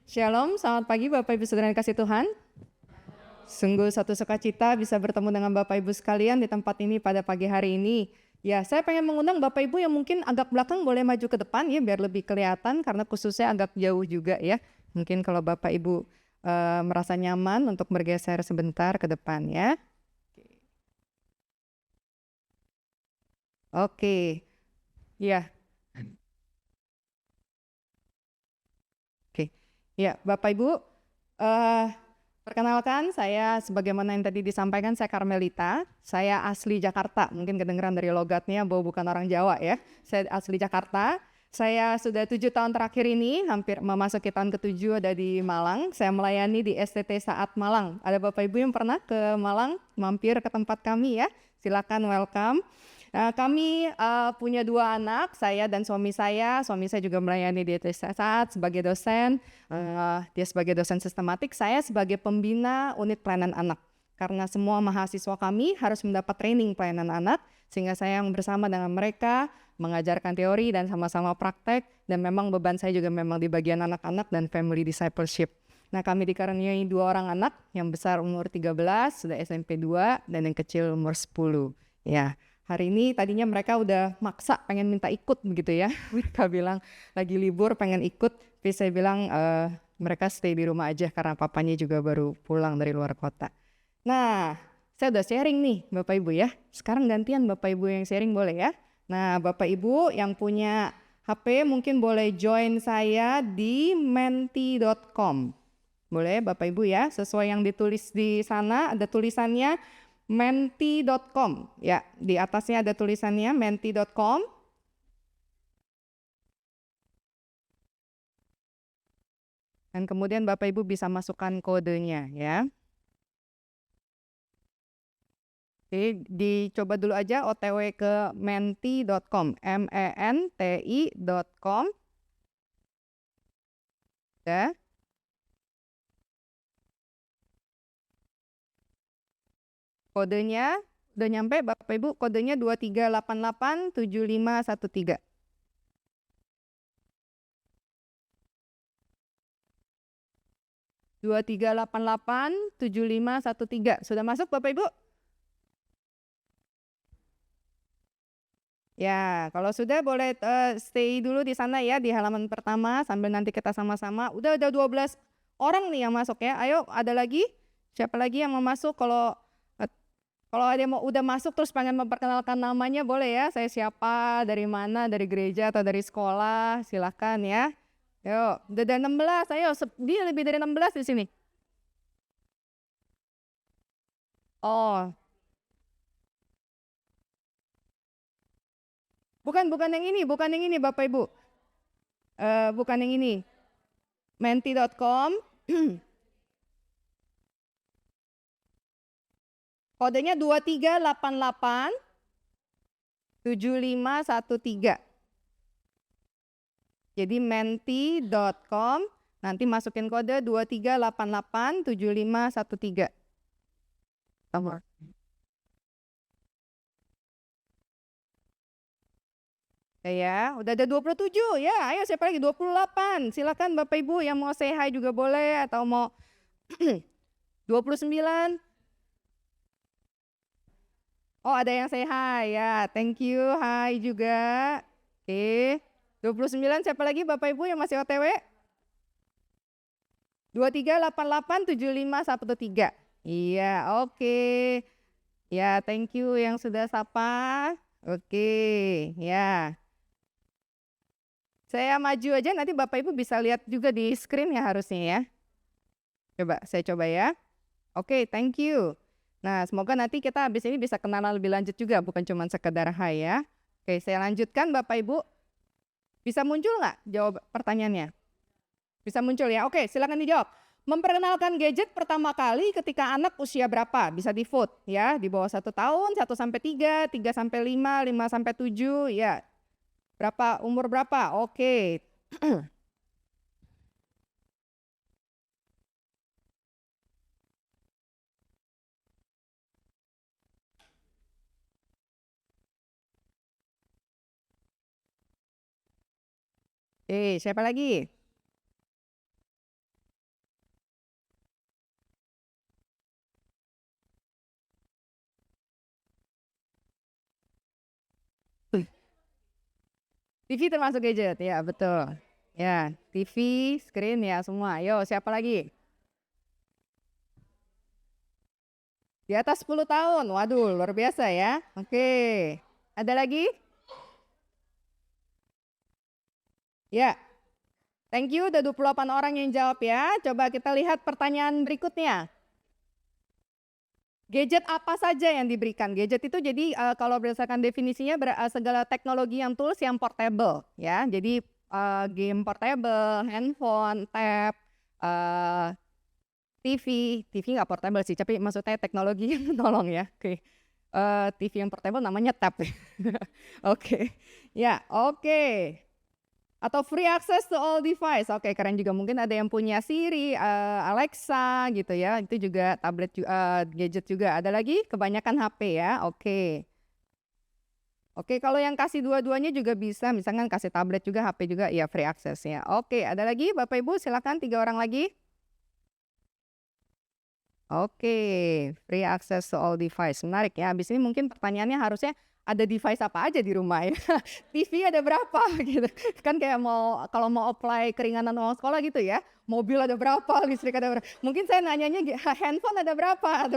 Shalom, selamat pagi Bapak Ibu Saudara yang kasih Tuhan. Sungguh satu sukacita bisa bertemu dengan Bapak Ibu sekalian di tempat ini pada pagi hari ini. Ya, saya pengen mengundang Bapak Ibu yang mungkin agak belakang boleh maju ke depan ya biar lebih kelihatan karena khususnya agak jauh juga ya. Mungkin kalau Bapak Ibu merasa nyaman untuk bergeser sebentar ke depan ya. Oke, ya, oke. Ya, Bapak Ibu, eh perkenalkan, saya sebagaimana yang tadi disampaikan, saya Karmelita. Saya asli Jakarta, mungkin kedengeran dari logatnya bahwa bukan orang Jawa ya. Saya asli Jakarta. Saya sudah 7 tahun terakhir ini, hampir memasuki tahun ke-7 ada di Malang. Saya melayani di STT Saat Malang. Ada Bapak Ibu yang pernah ke Malang, mampir ke tempat kami ya. Silakan welcome. Kami punya 2 anak, saya dan suami saya. Suami saya juga melayani di STT Saat sebagai dosen. Dia sebagai dosen sistematik, saya sebagai pembina unit pelayanan anak. Karena semua mahasiswa kami harus mendapat training pelayanan anak, sehingga saya yang bersama dengan mereka mengajarkan teori dan sama-sama praktek, dan memang beban saya juga memang di bagian anak-anak dan family discipleship. Nah, kami dikaruniai 2 orang anak, yang besar umur 13, sudah SMP 2, dan yang kecil umur 10. Ya, hari ini tadinya mereka udah maksa pengen minta ikut begitu ya. Mereka bilang lagi libur pengen ikut, tapi saya bilang mereka stay di rumah aja karena papanya juga baru pulang dari luar kota. Nah, saya udah sharing nih Bapak Ibu ya. Sekarang gantian Bapak Ibu yang sharing boleh ya. Nah, Bapak Ibu yang punya HP mungkin boleh join saya di menti.com. Boleh Bapak Ibu ya, sesuai yang ditulis di sana ada tulisannya menti.com. Ya, di atasnya ada tulisannya menti.com. Dan kemudian Bapak Ibu bisa masukkan kodenya ya. Jadi dicoba dulu aja OTW ke menti.com, menti.com. Ya. Kodenya udah nyampe Bapak Ibu, kodenya 23887513. 23887513. Sudah masuk Bapak Ibu? Ya, kalau sudah boleh stay dulu di sana ya di halaman pertama sambil nanti kita sama-sama. Udah ada 12 orang nih yang masuk ya. Ayo, ada lagi? Siapa lagi yang mau masuk? Kalau ada yang mau udah masuk terus pengen memperkenalkan namanya boleh ya. Saya siapa, dari mana, dari gereja atau dari sekolah, silahkan ya. Yuk, udah ada 16. Ayo, dia lebih dari 16 di sini. Oh, bukan yang ini, bukan yang ini Bapak Ibu. Bukan yang ini. Menti.com. Kodenya 23887513. Jadi menti.com, nanti masukin kode 23887513. Nomor. Ya, udah ada 27 ya. Ayo siapa lagi? 28. Silakan Bapak Ibu yang mau say hi juga boleh atau mau 29. Oh, ada yang say hi ya. Thank you. Hai juga. Oke. 29 siapa lagi Bapak Ibu yang masih OTW? 23887513. Iya, oke. Ya, thank you yang sudah sapa. Oke, ya. Saya maju aja nanti Bapak Ibu bisa lihat juga di screen ya harusnya ya. Coba, saya coba ya. Oke, thank you. Nah, semoga nanti kita habis ini bisa kenalan lebih lanjut juga, bukan cuma sekedar hai ya. Oke, saya lanjutkan Bapak Ibu. Bisa muncul nggak jawab pertanyaannya? Bisa muncul ya? Oke, silakan dijawab. Memperkenalkan gadget pertama kali ketika anak usia berapa? Bisa di vote ya, di bawah 1 tahun, 1 sampai 3, 3 sampai 5, 5 sampai 7, ya. Berapa, umur berapa? Oke. Siapa lagi? TV termasuk gadget, ya betul. Ya, TV, screen ya semua. Yo, siapa lagi? Di atas 10 tahun. Waduh, luar biasa ya. Oke. Ada lagi? Ya, thank you. Udah 28 orang yang jawab ya. Coba kita lihat pertanyaan berikutnya. Gadget apa saja yang diberikan? Gadget itu jadi kalau berdasarkan definisinya segala teknologi yang tools yang portable ya. Jadi game portable, handphone, tab, TV, TV nggak portable sih, tapi maksudnya teknologi yang menolong ya. Oke. TV yang portable namanya tab. Oke. Ya, oke. Atau free access to all device. Oke, keren juga. Mungkin ada yang punya Siri, Alexa gitu ya. Itu juga tablet, gadget juga. Ada lagi? Kebanyakan HP ya. Oke. Oke, kalau yang kasih dua-duanya juga bisa. Misalkan kasih tablet juga, HP juga, ya free access ya. Oke, ada lagi Bapak Ibu? Silakan 3 orang lagi. Oke, free access to all device. Menarik ya. Habis ini mungkin pertanyaannya harusnya ada device apa aja di rumah ya. TV ada berapa gitu. Kan kayak kalau mau apply keringanan uang sekolah gitu ya. Mobil ada berapa, listrik ada berapa. Mungkin saya nanyanya handphone ada berapa.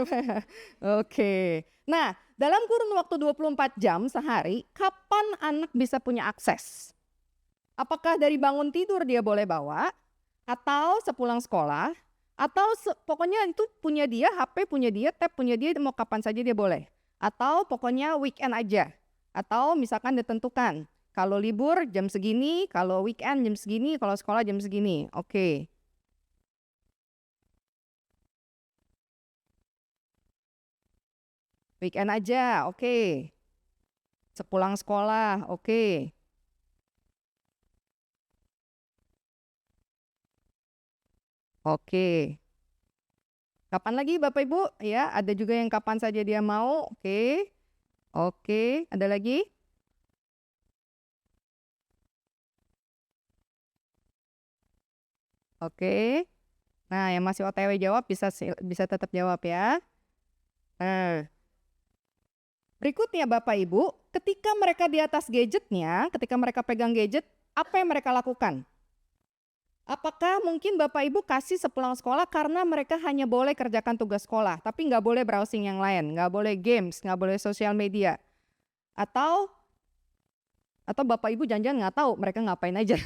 Oke. Nah, dalam kurun waktu 24 jam sehari, kapan anak bisa punya akses? Apakah dari bangun tidur dia boleh bawa, atau sepulang sekolah, atau pokoknya itu punya dia, HP punya dia, tab punya dia, mau kapan saja dia boleh. Atau pokoknya weekend aja. Atau misalkan ditentukan, kalau libur jam segini, kalau weekend jam segini, kalau sekolah jam segini. Oke. Weekend aja, oke. Sepulang sekolah, oke. Oke. Kapan lagi Bapak Ibu? Ya, ada juga yang kapan saja dia mau. Oke. Oke, ada lagi? Oke. Nah, yang masih OTW jawab bisa tetap jawab ya. Berikutnya Bapak Ibu, ketika mereka di atas gadgetnya, ketika mereka pegang gadget, apa yang mereka lakukan? Apakah mungkin Bapak Ibu kasih sepulang sekolah karena mereka hanya boleh kerjakan tugas sekolah, tapi nggak boleh browsing yang lain, nggak boleh games, nggak boleh sosial media? Atau Bapak Ibu jangan-jangan nggak tahu mereka ngapain aja.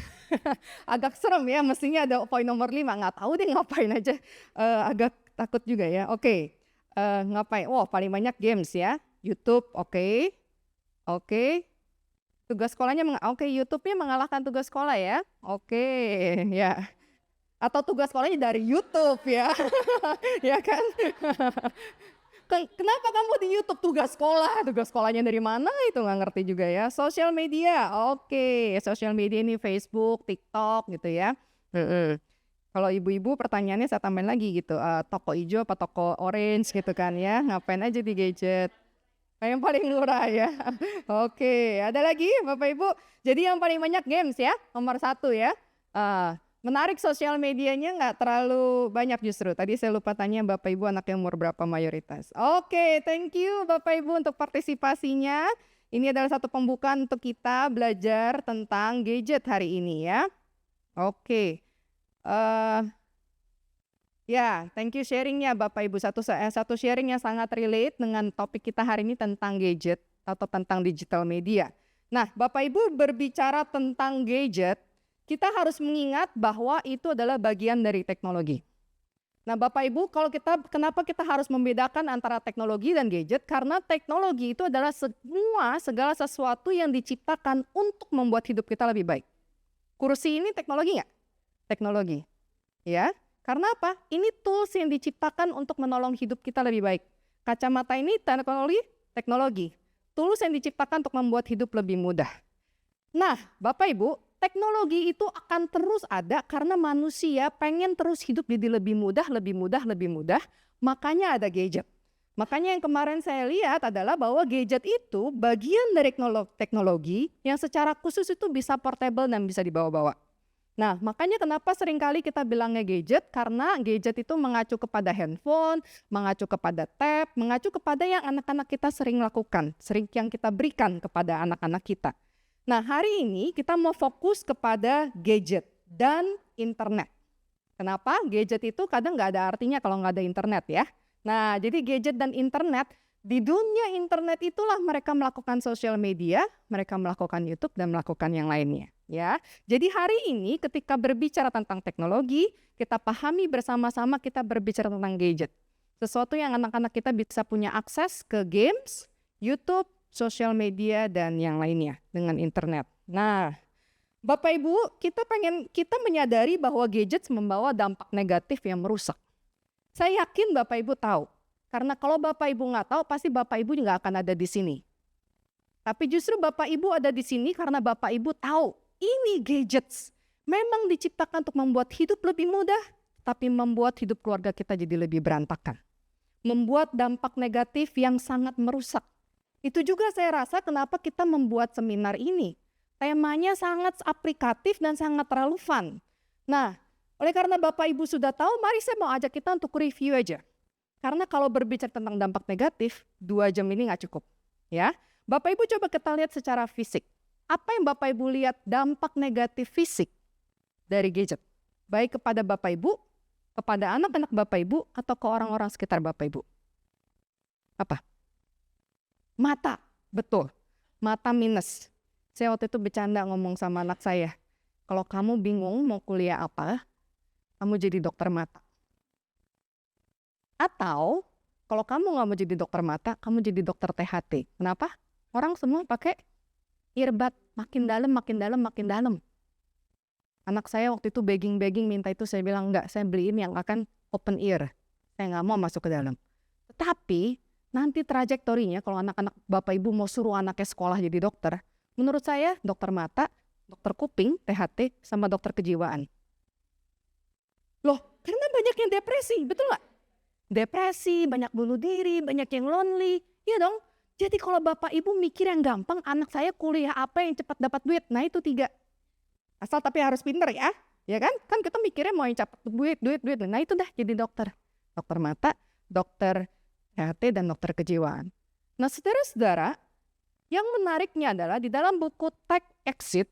Agak serem ya, mestinya ada poin nomor 5, nggak tahu deh ngapain aja. Agak takut juga ya. Oke, ngapain? Wah, paling banyak games ya. YouTube, oke. Oke. Tugas sekolahnya, oke, YouTube-nya mengalahkan tugas sekolah ya. Oke, ya. Atau tugas sekolahnya dari YouTube ya. Ya kan? Kenapa kamu di YouTube tugas sekolah? Tugas sekolahnya dari mana itu nggak ngerti juga ya. Sosial media, oke. Sosial media ini Facebook, TikTok gitu ya. Kalau ibu-ibu pertanyaannya saya tambahin lagi gitu. Toko hijau apa toko orange gitu kan ya. Ngapain aja di gadget? Yang paling murah ya. Oke, ada lagi Bapak Ibu. Jadi yang paling banyak games ya, nomor 1 ya. Menarik sosial medianya nggak terlalu banyak justru. Tadi saya lupa tanya Bapak Ibu anaknya umur berapa mayoritas. Oke, thank you Bapak Ibu untuk partisipasinya. Ini adalah satu pembukaan untuk kita belajar tentang gadget hari ini ya. Oke. Ya, thank you sharingnya Bapak Ibu. Satu sharing yang sangat relate dengan topik kita hari ini tentang gadget atau tentang digital media. Nah, Bapak Ibu berbicara tentang gadget, kita harus mengingat bahwa itu adalah bagian dari teknologi. Nah, Bapak Ibu, kenapa kita harus membedakan antara teknologi dan gadget? Karena teknologi itu adalah segala sesuatu yang diciptakan untuk membuat hidup kita lebih baik. Kursi ini teknologi nggak? Teknologi, ya. Karena apa? Ini tools yang diciptakan untuk menolong hidup kita lebih baik. Kacamata ini teknologi. Tools yang diciptakan untuk membuat hidup lebih mudah. Nah, Bapak Ibu, teknologi itu akan terus ada karena manusia pengen terus hidup jadi lebih mudah. Makanya ada gadget. Makanya yang kemarin saya lihat adalah bahwa gadget itu bagian dari teknologi yang secara khusus itu bisa portable dan bisa dibawa-bawa. Nah, makanya kenapa seringkali kita bilangnya gadget, karena gadget itu mengacu kepada handphone, mengacu kepada tab, mengacu kepada yang anak-anak kita sering lakukan, yang kita berikan kepada anak-anak kita. Nah, hari ini kita mau fokus kepada gadget dan internet. Kenapa? Gadget itu kadang nggak ada artinya kalau nggak ada internet ya. Nah, jadi gadget dan internet, di dunia internet itulah mereka melakukan sosial media, mereka melakukan YouTube dan melakukan yang lainnya. Ya, jadi hari ini ketika berbicara tentang teknologi, kita pahami bersama-sama kita berbicara tentang gadget. Sesuatu yang anak-anak kita bisa punya akses ke games, YouTube, sosial media, dan yang lainnya dengan internet. Nah, Bapak Ibu, kita menyadari bahwa gadget membawa dampak negatif yang merusak. Saya yakin Bapak Ibu tahu, karena kalau Bapak Ibu nggak tahu, pasti Bapak Ibu nggak akan ada di sini. Tapi justru Bapak Ibu ada di sini karena Bapak Ibu tahu, ini gadgets memang diciptakan untuk membuat hidup lebih mudah, tapi membuat hidup keluarga kita jadi lebih berantakan. Membuat dampak negatif yang sangat merusak. Itu juga saya rasa kenapa kita membuat seminar ini. Temanya sangat aplikatif dan sangat relevan. Nah, oleh karena Bapak Ibu sudah tahu, mari saya mau ajak kita untuk review aja. Karena kalau berbicara tentang dampak negatif, 2 jam ini nggak cukup. Ya, Bapak Ibu coba kita lihat secara fisik. Apa yang Bapak Ibu lihat dampak negatif fisik dari gadget? Baik kepada Bapak Ibu, kepada anak-anak Bapak Ibu, atau ke orang-orang sekitar Bapak Ibu. Apa? Mata, betul. Mata minus. Saya waktu itu bercanda ngomong sama anak saya, kalau kamu bingung mau kuliah apa, kamu jadi dokter mata. Atau kalau kamu nggak mau jadi dokter mata, kamu jadi dokter THT. Kenapa? Orang semua pakai earbud, makin dalam, makin dalam, makin dalam. Anak saya waktu itu begging minta itu, saya bilang enggak, saya beliin yang akan open ear. Saya nggak mau masuk ke dalam. Tetapi nanti trajektorinya kalau anak-anak Bapak Ibu mau suruh anaknya sekolah jadi dokter, menurut saya dokter mata, dokter kuping, THT, sama dokter kejiwaan. Loh, karena banyak yang depresi, betul nggak? Depresi, banyak bunuh diri, banyak yang lonely, ya dong. Jadi kalau Bapak Ibu mikir yang gampang, anak saya kuliah apa yang cepat dapat duit, nah itu 3. Asal tapi harus pinter ya kan? Kan kita mikirnya mau yang cepat duit, nah itu dah jadi dokter. Dokter mata, dokter THT, dan dokter kejiwaan. Nah saudara-saudara, yang menariknya adalah di dalam buku Tech Exit,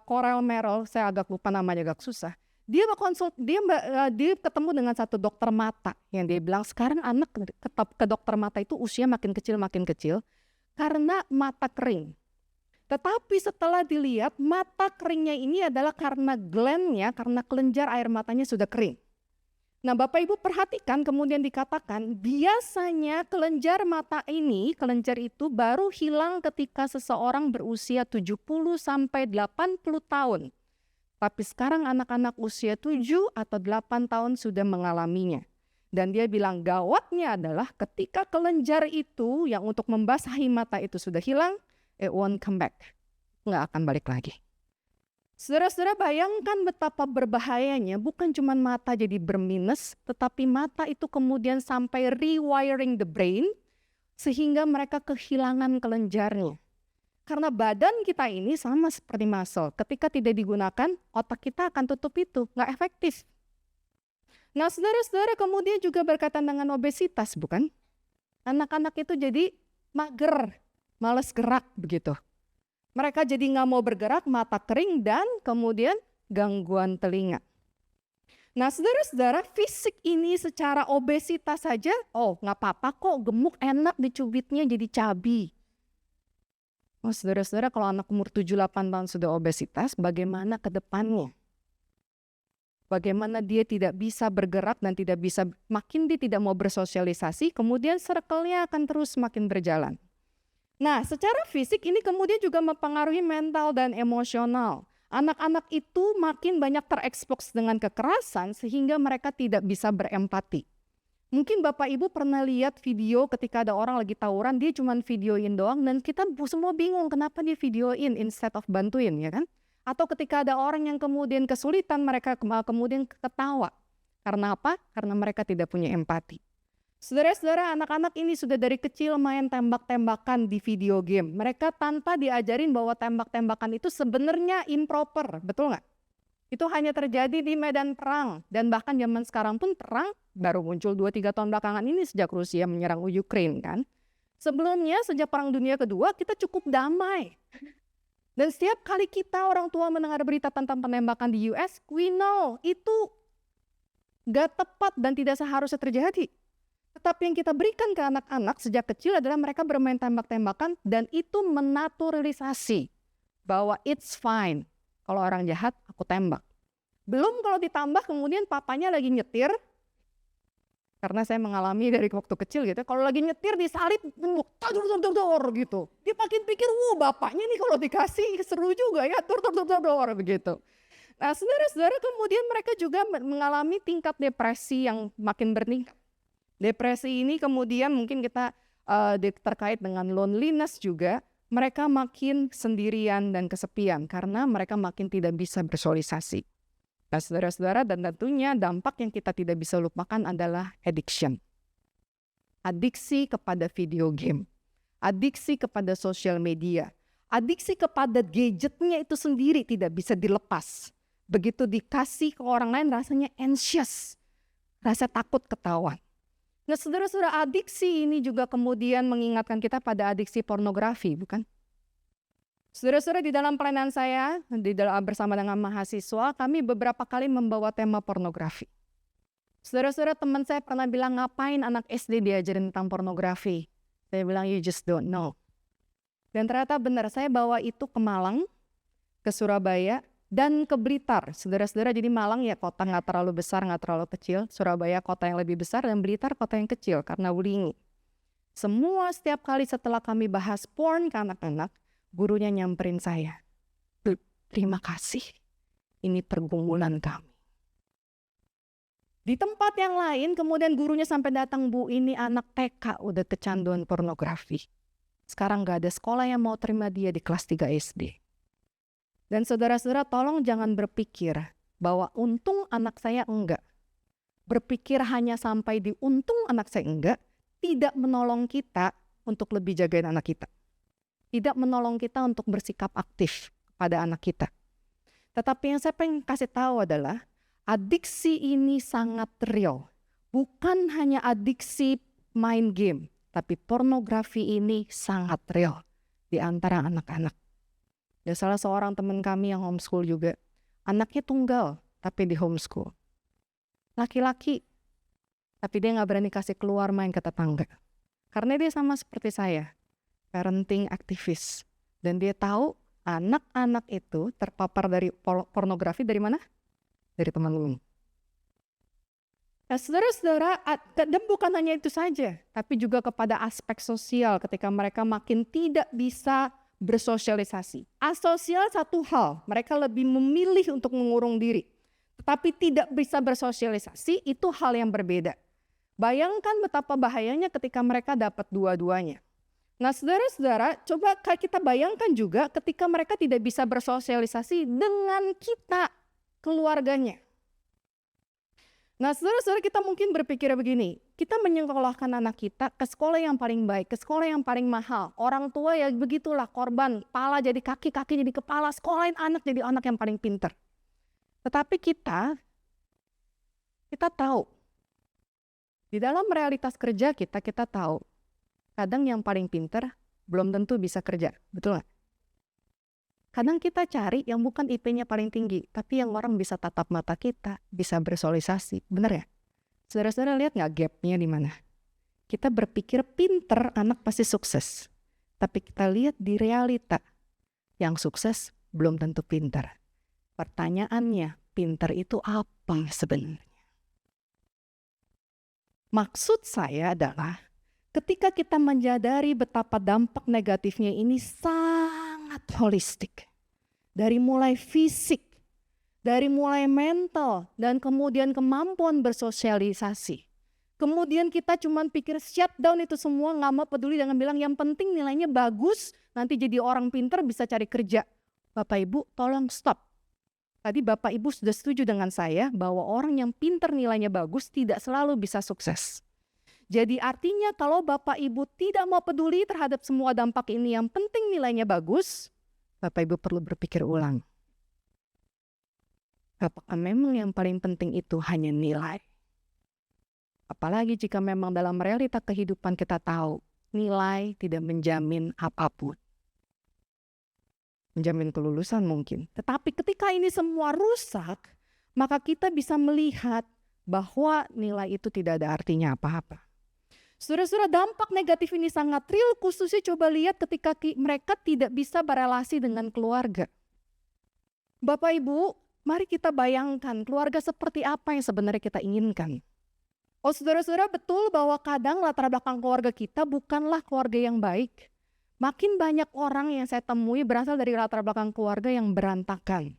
Corel Merrill, saya agak lupa namanya, agak susah. Dia ketemu dengan satu dokter mata yang dia bilang sekarang anak ke dokter mata itu usia makin kecil karena mata kering. Tetapi setelah dilihat mata keringnya ini adalah karena glandnya, karena kelenjar air matanya sudah kering. Nah Bapak Ibu perhatikan kemudian dikatakan biasanya kelenjar mata ini, kelenjar itu baru hilang ketika seseorang berusia 70 sampai 80 tahun. Tapi sekarang anak-anak usia 7 atau 8 tahun sudah mengalaminya. Dan dia bilang gawatnya adalah ketika kelenjar itu yang untuk membasahi mata itu sudah hilang, it won't come back. Nggak akan balik lagi. Saudara-saudara bayangkan betapa berbahayanya bukan cuma mata jadi berminus, tetapi mata itu kemudian sampai rewiring the brain sehingga mereka kehilangan kelenjarnya. Karena badan kita ini sama seperti muscle, ketika tidak digunakan otak kita akan tutup itu, nggak efektif. Nah saudara-saudara kemudian juga berkaitan dengan obesitas bukan? Anak-anak itu jadi mager, malas gerak begitu. Mereka jadi nggak mau bergerak, mata kering, dan kemudian gangguan telinga. Nah saudara-saudara, fisik ini secara obesitas saja, oh nggak apa-apa kok, gemuk enak dicubitnya jadi cabi. Oh saudara-saudara, kalau anak umur 7-8 tahun sudah obesitas, bagaimana ke depannya? Bagaimana dia tidak bisa bergerak dan makin dia tidak mau bersosialisasi, kemudian circle-nya akan terus makin berjalan. Nah, secara fisik ini kemudian juga mempengaruhi mental dan emosional. Anak-anak itu makin banyak terekspos dengan kekerasan sehingga mereka tidak bisa berempati. Mungkin Bapak Ibu pernah lihat video ketika ada orang lagi tawuran, dia cuma videoin doang dan kita semua bingung kenapa dia videoin instead of bantuin, ya kan? Atau ketika ada orang yang kemudian kesulitan, mereka kemudian ketawa. Karena apa? Karena mereka tidak punya empati. Saudara-saudara, anak-anak ini sudah dari kecil main tembak-tembakan di video game. Mereka tanpa diajarin bahwa tembak-tembakan itu sebenarnya improper, betul nggak? Itu hanya terjadi di medan perang. Dan bahkan zaman sekarang pun perang baru muncul 2-3 tahun belakangan ini sejak Rusia menyerang Ukraina kan. Sebelumnya sejak Perang Dunia Kedua kita cukup damai. Dan setiap kali kita orang tua mendengar berita tentang penembakan di US, we know itu gak tepat dan tidak seharusnya terjadi. Tetapi yang kita berikan ke anak-anak sejak kecil adalah mereka bermain tembak-tembakan dan itu menaturalisasi bahwa it's fine. Kalau orang jahat, aku tembak. Belum kalau ditambah kemudian papanya lagi nyetir, karena saya mengalami dari waktu kecil gitu, kalau lagi nyetir disalip, gitu. Dia makin pikir, bapaknya nih kalau dikasih seru juga ya, begitu. Nah, saudara-saudara, kemudian mereka juga mengalami tingkat depresi yang makin bertingkat. Depresi ini kemudian mungkin kita terkait dengan loneliness juga, mereka makin sendirian dan kesepian karena mereka makin tidak bisa bersosialisasi. Nah, saudara-saudara, dan tentunya dampak yang kita tidak bisa lupakan adalah addiction. Adiksi kepada video game, adiksi kepada sosial media, adiksi kepada gadgetnya itu sendiri tidak bisa dilepas. Begitu dikasih ke orang lain rasanya anxious, rasa takut ketahuan. Nah, saudara-saudara, adiksi ini juga kemudian mengingatkan kita pada adiksi pornografi, bukan? Saudara-saudara, di dalam pelayanan saya, bersama dengan mahasiswa, kami beberapa kali membawa tema pornografi. Saudara-saudara, teman saya pernah bilang, ngapain anak SD diajarin tentang pornografi? Saya bilang, you just don't know. Dan ternyata benar, saya bawa itu ke Malang, ke Surabaya, dan ke Blitar. Saudara-saudara, jadi Malang ya kota nggak terlalu besar, nggak terlalu kecil. Surabaya kota yang lebih besar, dan Blitar kota yang kecil karena Wulingi. Semua setiap kali setelah kami bahas porn ke anak-anak, gurunya nyamperin saya. Terima kasih, ini pergumulan kami. Di tempat yang lain, kemudian gurunya sampai datang, Bu, ini anak TK udah kecanduan pornografi. Sekarang gak ada sekolah yang mau terima dia di kelas 3 SD. Dan saudara-saudara, tolong jangan berpikir bahwa untung anak saya enggak. Berpikir hanya sampai di untung anak saya enggak, tidak menolong kita untuk lebih jagain anak kita. Tidak menolong kita untuk bersikap aktif kepada anak kita. Tetapi yang saya pengen kasih tahu adalah adiksi ini sangat real. Bukan hanya adiksi main game, tapi pornografi ini sangat real di antara anak-anak. Ya, salah seorang teman kami yang homeschool juga, anaknya tunggal tapi di homeschool. Laki-laki, tapi dia gak berani kasih keluar main ke tetangga. Karena dia sama seperti saya, parenting aktivis. Dan dia tahu anak-anak itu terpapar dari pornografi dari mana? Dari teman-teman. Nah, saudara-saudara, dan bukan hanya itu saja, tapi juga kepada aspek sosial ketika mereka makin tidak bisa bersosialisasi. Asosial satu hal, mereka lebih memilih untuk mengurung diri. Tetapi tidak bisa bersosialisasi, itu hal yang berbeda. Bayangkan betapa bahayanya ketika mereka dapat dua-duanya. Nah, saudara-saudara, coba kita bayangkan juga ketika mereka tidak bisa bersosialisasi dengan kita, keluarganya. Nah, saudara-saudara, kita mungkin berpikir begini, kita menyekolahkan anak kita ke sekolah yang paling baik, ke sekolah yang paling mahal. Orang tua ya begitulah, korban, kepala jadi kaki, kaki jadi kepala, sekolahin anak jadi anak yang paling pintar. Tetapi kita tahu, di dalam realitas kerja kita tahu, kadang yang paling pintar belum tentu bisa kerja, betul nggak? Kadang kita cari yang bukan IP-nya paling tinggi, tapi yang orang bisa tatap mata kita, bisa bersosialisasi, benar ya? Saudara-saudara lihat nggak gap-nya di mana? Kita berpikir pintar anak pasti sukses, tapi kita lihat di realita, yang sukses belum tentu pintar. Pertanyaannya, pintar itu apa sebenarnya? Maksud saya adalah, ketika kita menyadari betapa dampak negatifnya ini sangat holistik. Dari mulai fisik, dari mulai mental, dan kemudian kemampuan bersosialisasi. Kemudian kita cuma pikir shutdown itu semua, gak mau peduli dengan bilang yang penting nilainya bagus, nanti jadi orang pintar bisa cari kerja. Bapak Ibu tolong stop. Tadi Bapak Ibu sudah setuju dengan saya bahwa orang yang pintar nilainya bagus tidak selalu bisa sukses. Jadi artinya kalau Bapak Ibu tidak mau peduli terhadap semua dampak ini, yang penting nilainya bagus, Bapak Ibu perlu berpikir ulang. Apakah memang yang paling penting itu hanya nilai? Apalagi jika memang dalam realita kehidupan kita tahu, nilai tidak menjamin apapun. menjamin kelulusan mungkin. Tetapi ketika ini semua rusak, maka kita bisa melihat bahwa nilai itu tidak ada artinya apa-apa. Saudara-saudara, dampak negatif ini sangat real, khususnya coba lihat ketika mereka tidak bisa berelasi dengan keluarga. Bapak Ibu, mari kita bayangkan keluarga seperti apa yang sebenarnya kita inginkan. Oh saudara-saudara, betul bahwa kadang latar belakang keluarga kita bukanlah keluarga yang baik. Makin banyak orang yang saya temui berasal dari latar belakang keluarga yang berantakan.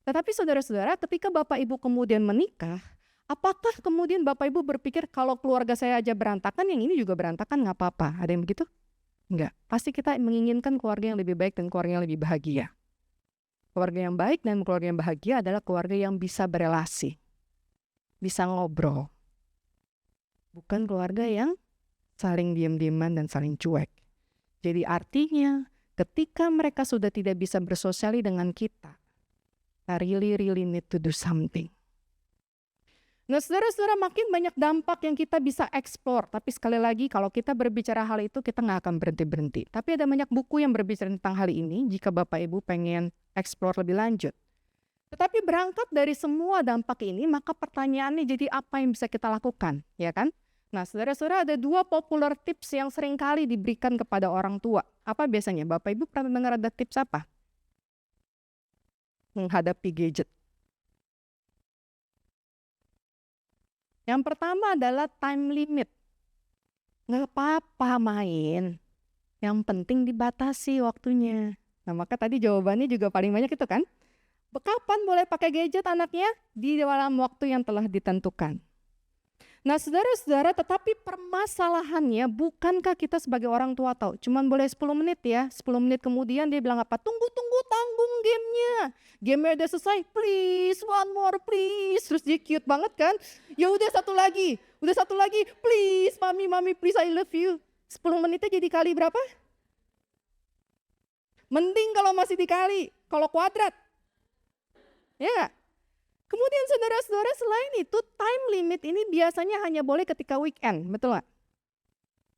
Tetapi saudara-saudara, ketika Bapak Ibu kemudian menikah, apakah kemudian Bapak Ibu berpikir kalau keluarga saya aja berantakan, yang ini juga berantakan nggak apa-apa? Ada yang begitu? Enggak. Pasti kita menginginkan keluarga yang lebih baik dan keluarga yang lebih bahagia. Keluarga yang baik dan keluarga yang bahagia adalah keluarga yang bisa berelasi, bisa ngobrol. Bukan keluarga yang saling diam-diaman dan saling cuek. Jadi artinya ketika mereka sudah tidak bisa bersosiali dengan kita really need to do something. Nah saudara-saudara, makin banyak dampak yang kita bisa eksplor. Tapi sekali lagi kalau kita berbicara hal itu kita nggak akan berhenti-berhenti. Tapi ada banyak buku yang berbicara tentang hal ini jika Bapak Ibu pengen eksplor lebih lanjut. Tetapi berangkat dari semua dampak ini, maka pertanyaannya jadi apa yang bisa kita lakukan, ya kan? Nah saudara-saudara, ada 2 popular tips yang seringkali diberikan kepada orang tua. Apa biasanya? Bapak Ibu pernah dengar ada tips apa? Menghadapi gadget. Yang pertama adalah time limit. Nggak apa-apa main, yang penting dibatasi waktunya. Nah maka tadi jawabannya juga paling banyak itu kan. Kapan boleh pakai gadget anaknya? Di dalam waktu yang telah ditentukan. Nah saudara-saudara, tetapi permasalahannya bukankah kita sebagai orang tua tahu cuman boleh 10 menit ya, 10 menit kemudian dia bilang apa? Tunggu tanggung gamenya. Gamenya udah selesai, please one more please. Terus dia cute banget kan? Ya udah satu lagi, please mami please I love you. 10 menitnya jadi kali berapa? Mending kalau masih dikali, kalau kuadrat. Ya gak? Kemudian saudara-saudara, selain itu time limit ini biasanya hanya boleh ketika weekend, betul nggak?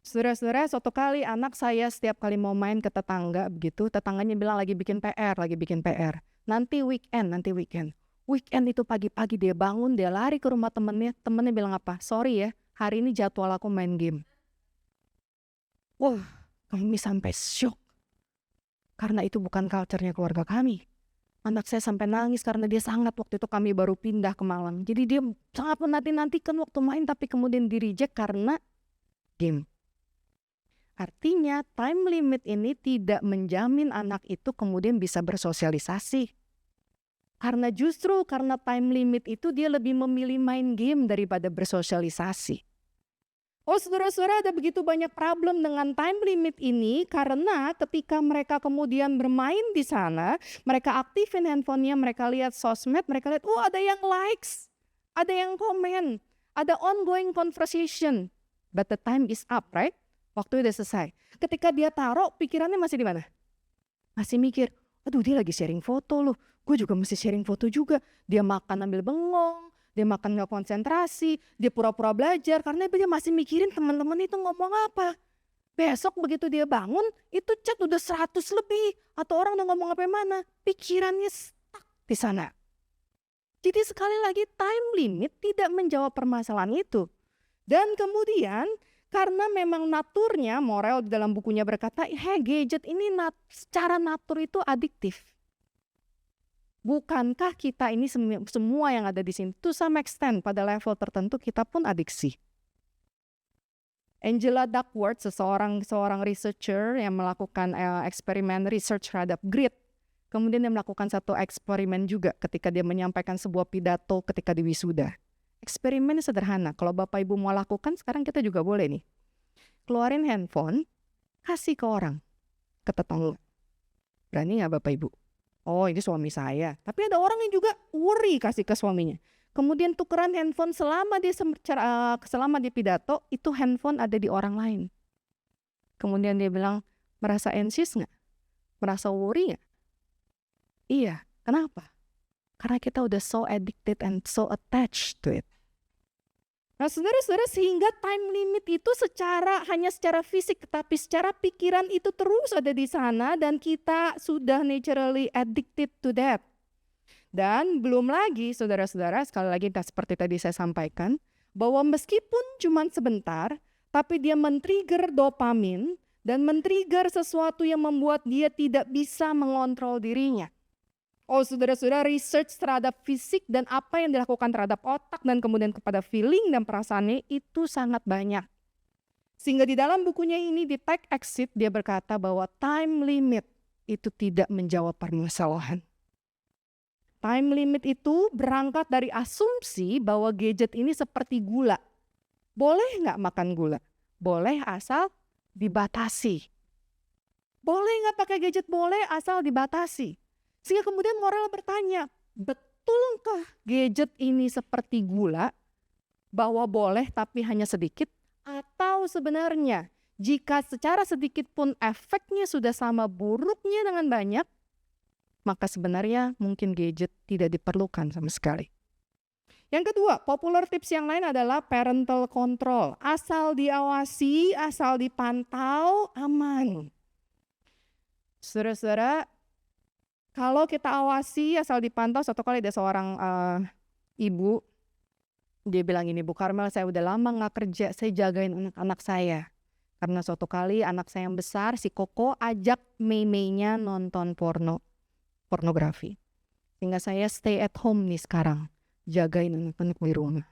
Saudara-saudara, suatu kali anak saya setiap kali mau main ke tetangga begitu, tetangganya bilang lagi bikin PR. Nanti weekend. Weekend itu pagi-pagi dia bangun, dia lari ke rumah temennya bilang apa? Sorry ya, hari ini jadwal aku main game. Wah, kami sampai shock. Karena itu bukan culture-nya keluarga kami. Anak saya sampai nangis karena dia sangat, waktu itu kami baru pindah ke Malang. Jadi dia sangat menanti-nantikan waktu main tapi kemudian di-reject karena game. Artinya time limit ini tidak menjamin anak itu kemudian bisa bersosialisasi. Karena justru karena time limit itu dia lebih memilih main game daripada bersosialisasi. Oh saudara-saudara, ada begitu banyak problem dengan time limit ini karena ketika mereka kemudian bermain di sana, mereka aktifin handphonenya, mereka lihat sosmed, mereka lihat ada yang likes, ada yang komen, ada ongoing conversation. But the time is up, right? Waktu udah selesai. Ketika dia taruh, pikirannya masih di mana? Masih mikir, aduh dia lagi sharing foto loh, gue juga mesti sharing foto juga. Dia makan ambil bengong. Dia makan gak konsentrasi, dia pura-pura belajar karena dia masih mikirin teman-teman itu ngomong apa. Besok begitu dia bangun, itu chat udah 100 lebih. Atau orang udah ngomong apa mana, pikirannya stuck di sana. Jadi sekali lagi time limit tidak menjawab permasalahan itu. Dan kemudian karena memang naturnya, Morel di dalam bukunya berkata, gadget ini secara natur itu adiktif. Bukankah kita ini semua yang ada di sini, to some extent pada level tertentu kita pun adiksi. Angela Duckworth, seorang researcher yang melakukan eksperimen research terhadap grit. Kemudian dia melakukan satu eksperimen juga ketika dia menyampaikan sebuah pidato ketika di wisuda. Eksperimen sederhana, kalau Bapak Ibu mau lakukan sekarang kita juga boleh nih. Keluarin handphone, kasih ke orang, ke tetangga. Berani gak Bapak Ibu? Oh ini suami saya, tapi ada orang yang juga worry kasih ke suaminya. Kemudian tukeran handphone selama dia pidato, itu handphone ada di orang lain. Kemudian dia bilang, merasa anxious gak? Merasa worry gak? Iya, kenapa? Karena kita udah so addicted and so attached to it. Nah, saudara-saudara, sehingga time limit itu hanya secara fisik, tapi secara pikiran itu terus ada di sana dan kita sudah naturally addicted to that. Dan belum lagi saudara-saudara, sekali lagi seperti tadi saya sampaikan, bahwa meskipun cuma sebentar, tapi dia men-trigger dopamin dan men-trigger sesuatu yang membuat dia tidak bisa mengontrol dirinya. Oh saudara-saudara, research terhadap fisik dan apa yang dilakukan terhadap otak dan kemudian kepada feeling dan perasaannya itu sangat banyak. Sehingga di dalam bukunya ini di Take Exit dia berkata bahwa time limit itu tidak menjawab permasalahan. Time limit itu berangkat dari asumsi bahwa gadget ini seperti gula. Boleh nggak makan gula? Boleh asal dibatasi. Boleh nggak pakai gadget? Boleh asal dibatasi. Sehingga kemudian moral bertanya, betulkah gadget ini seperti gula, bahwa boleh tapi hanya sedikit? Atau sebenarnya jika secara sedikit pun efeknya sudah sama buruknya dengan banyak, maka sebenarnya mungkin gadget tidak diperlukan sama sekali. Yang kedua, popular tips yang lain adalah parental control. Asal diawasi, asal dipantau, aman. Saudara-saudara, kalau kita awasi asal dipantau, satu kali ada seorang ibu, dia bilang gini, Bu Karmel, saya udah lama gak kerja, saya jagain anak-anak saya. Karena suatu kali anak saya yang besar, si Koko, ajak Mei-Mei-nya nonton pornografi. Sehingga saya stay at home nih sekarang, jagain anak-anak di rumah.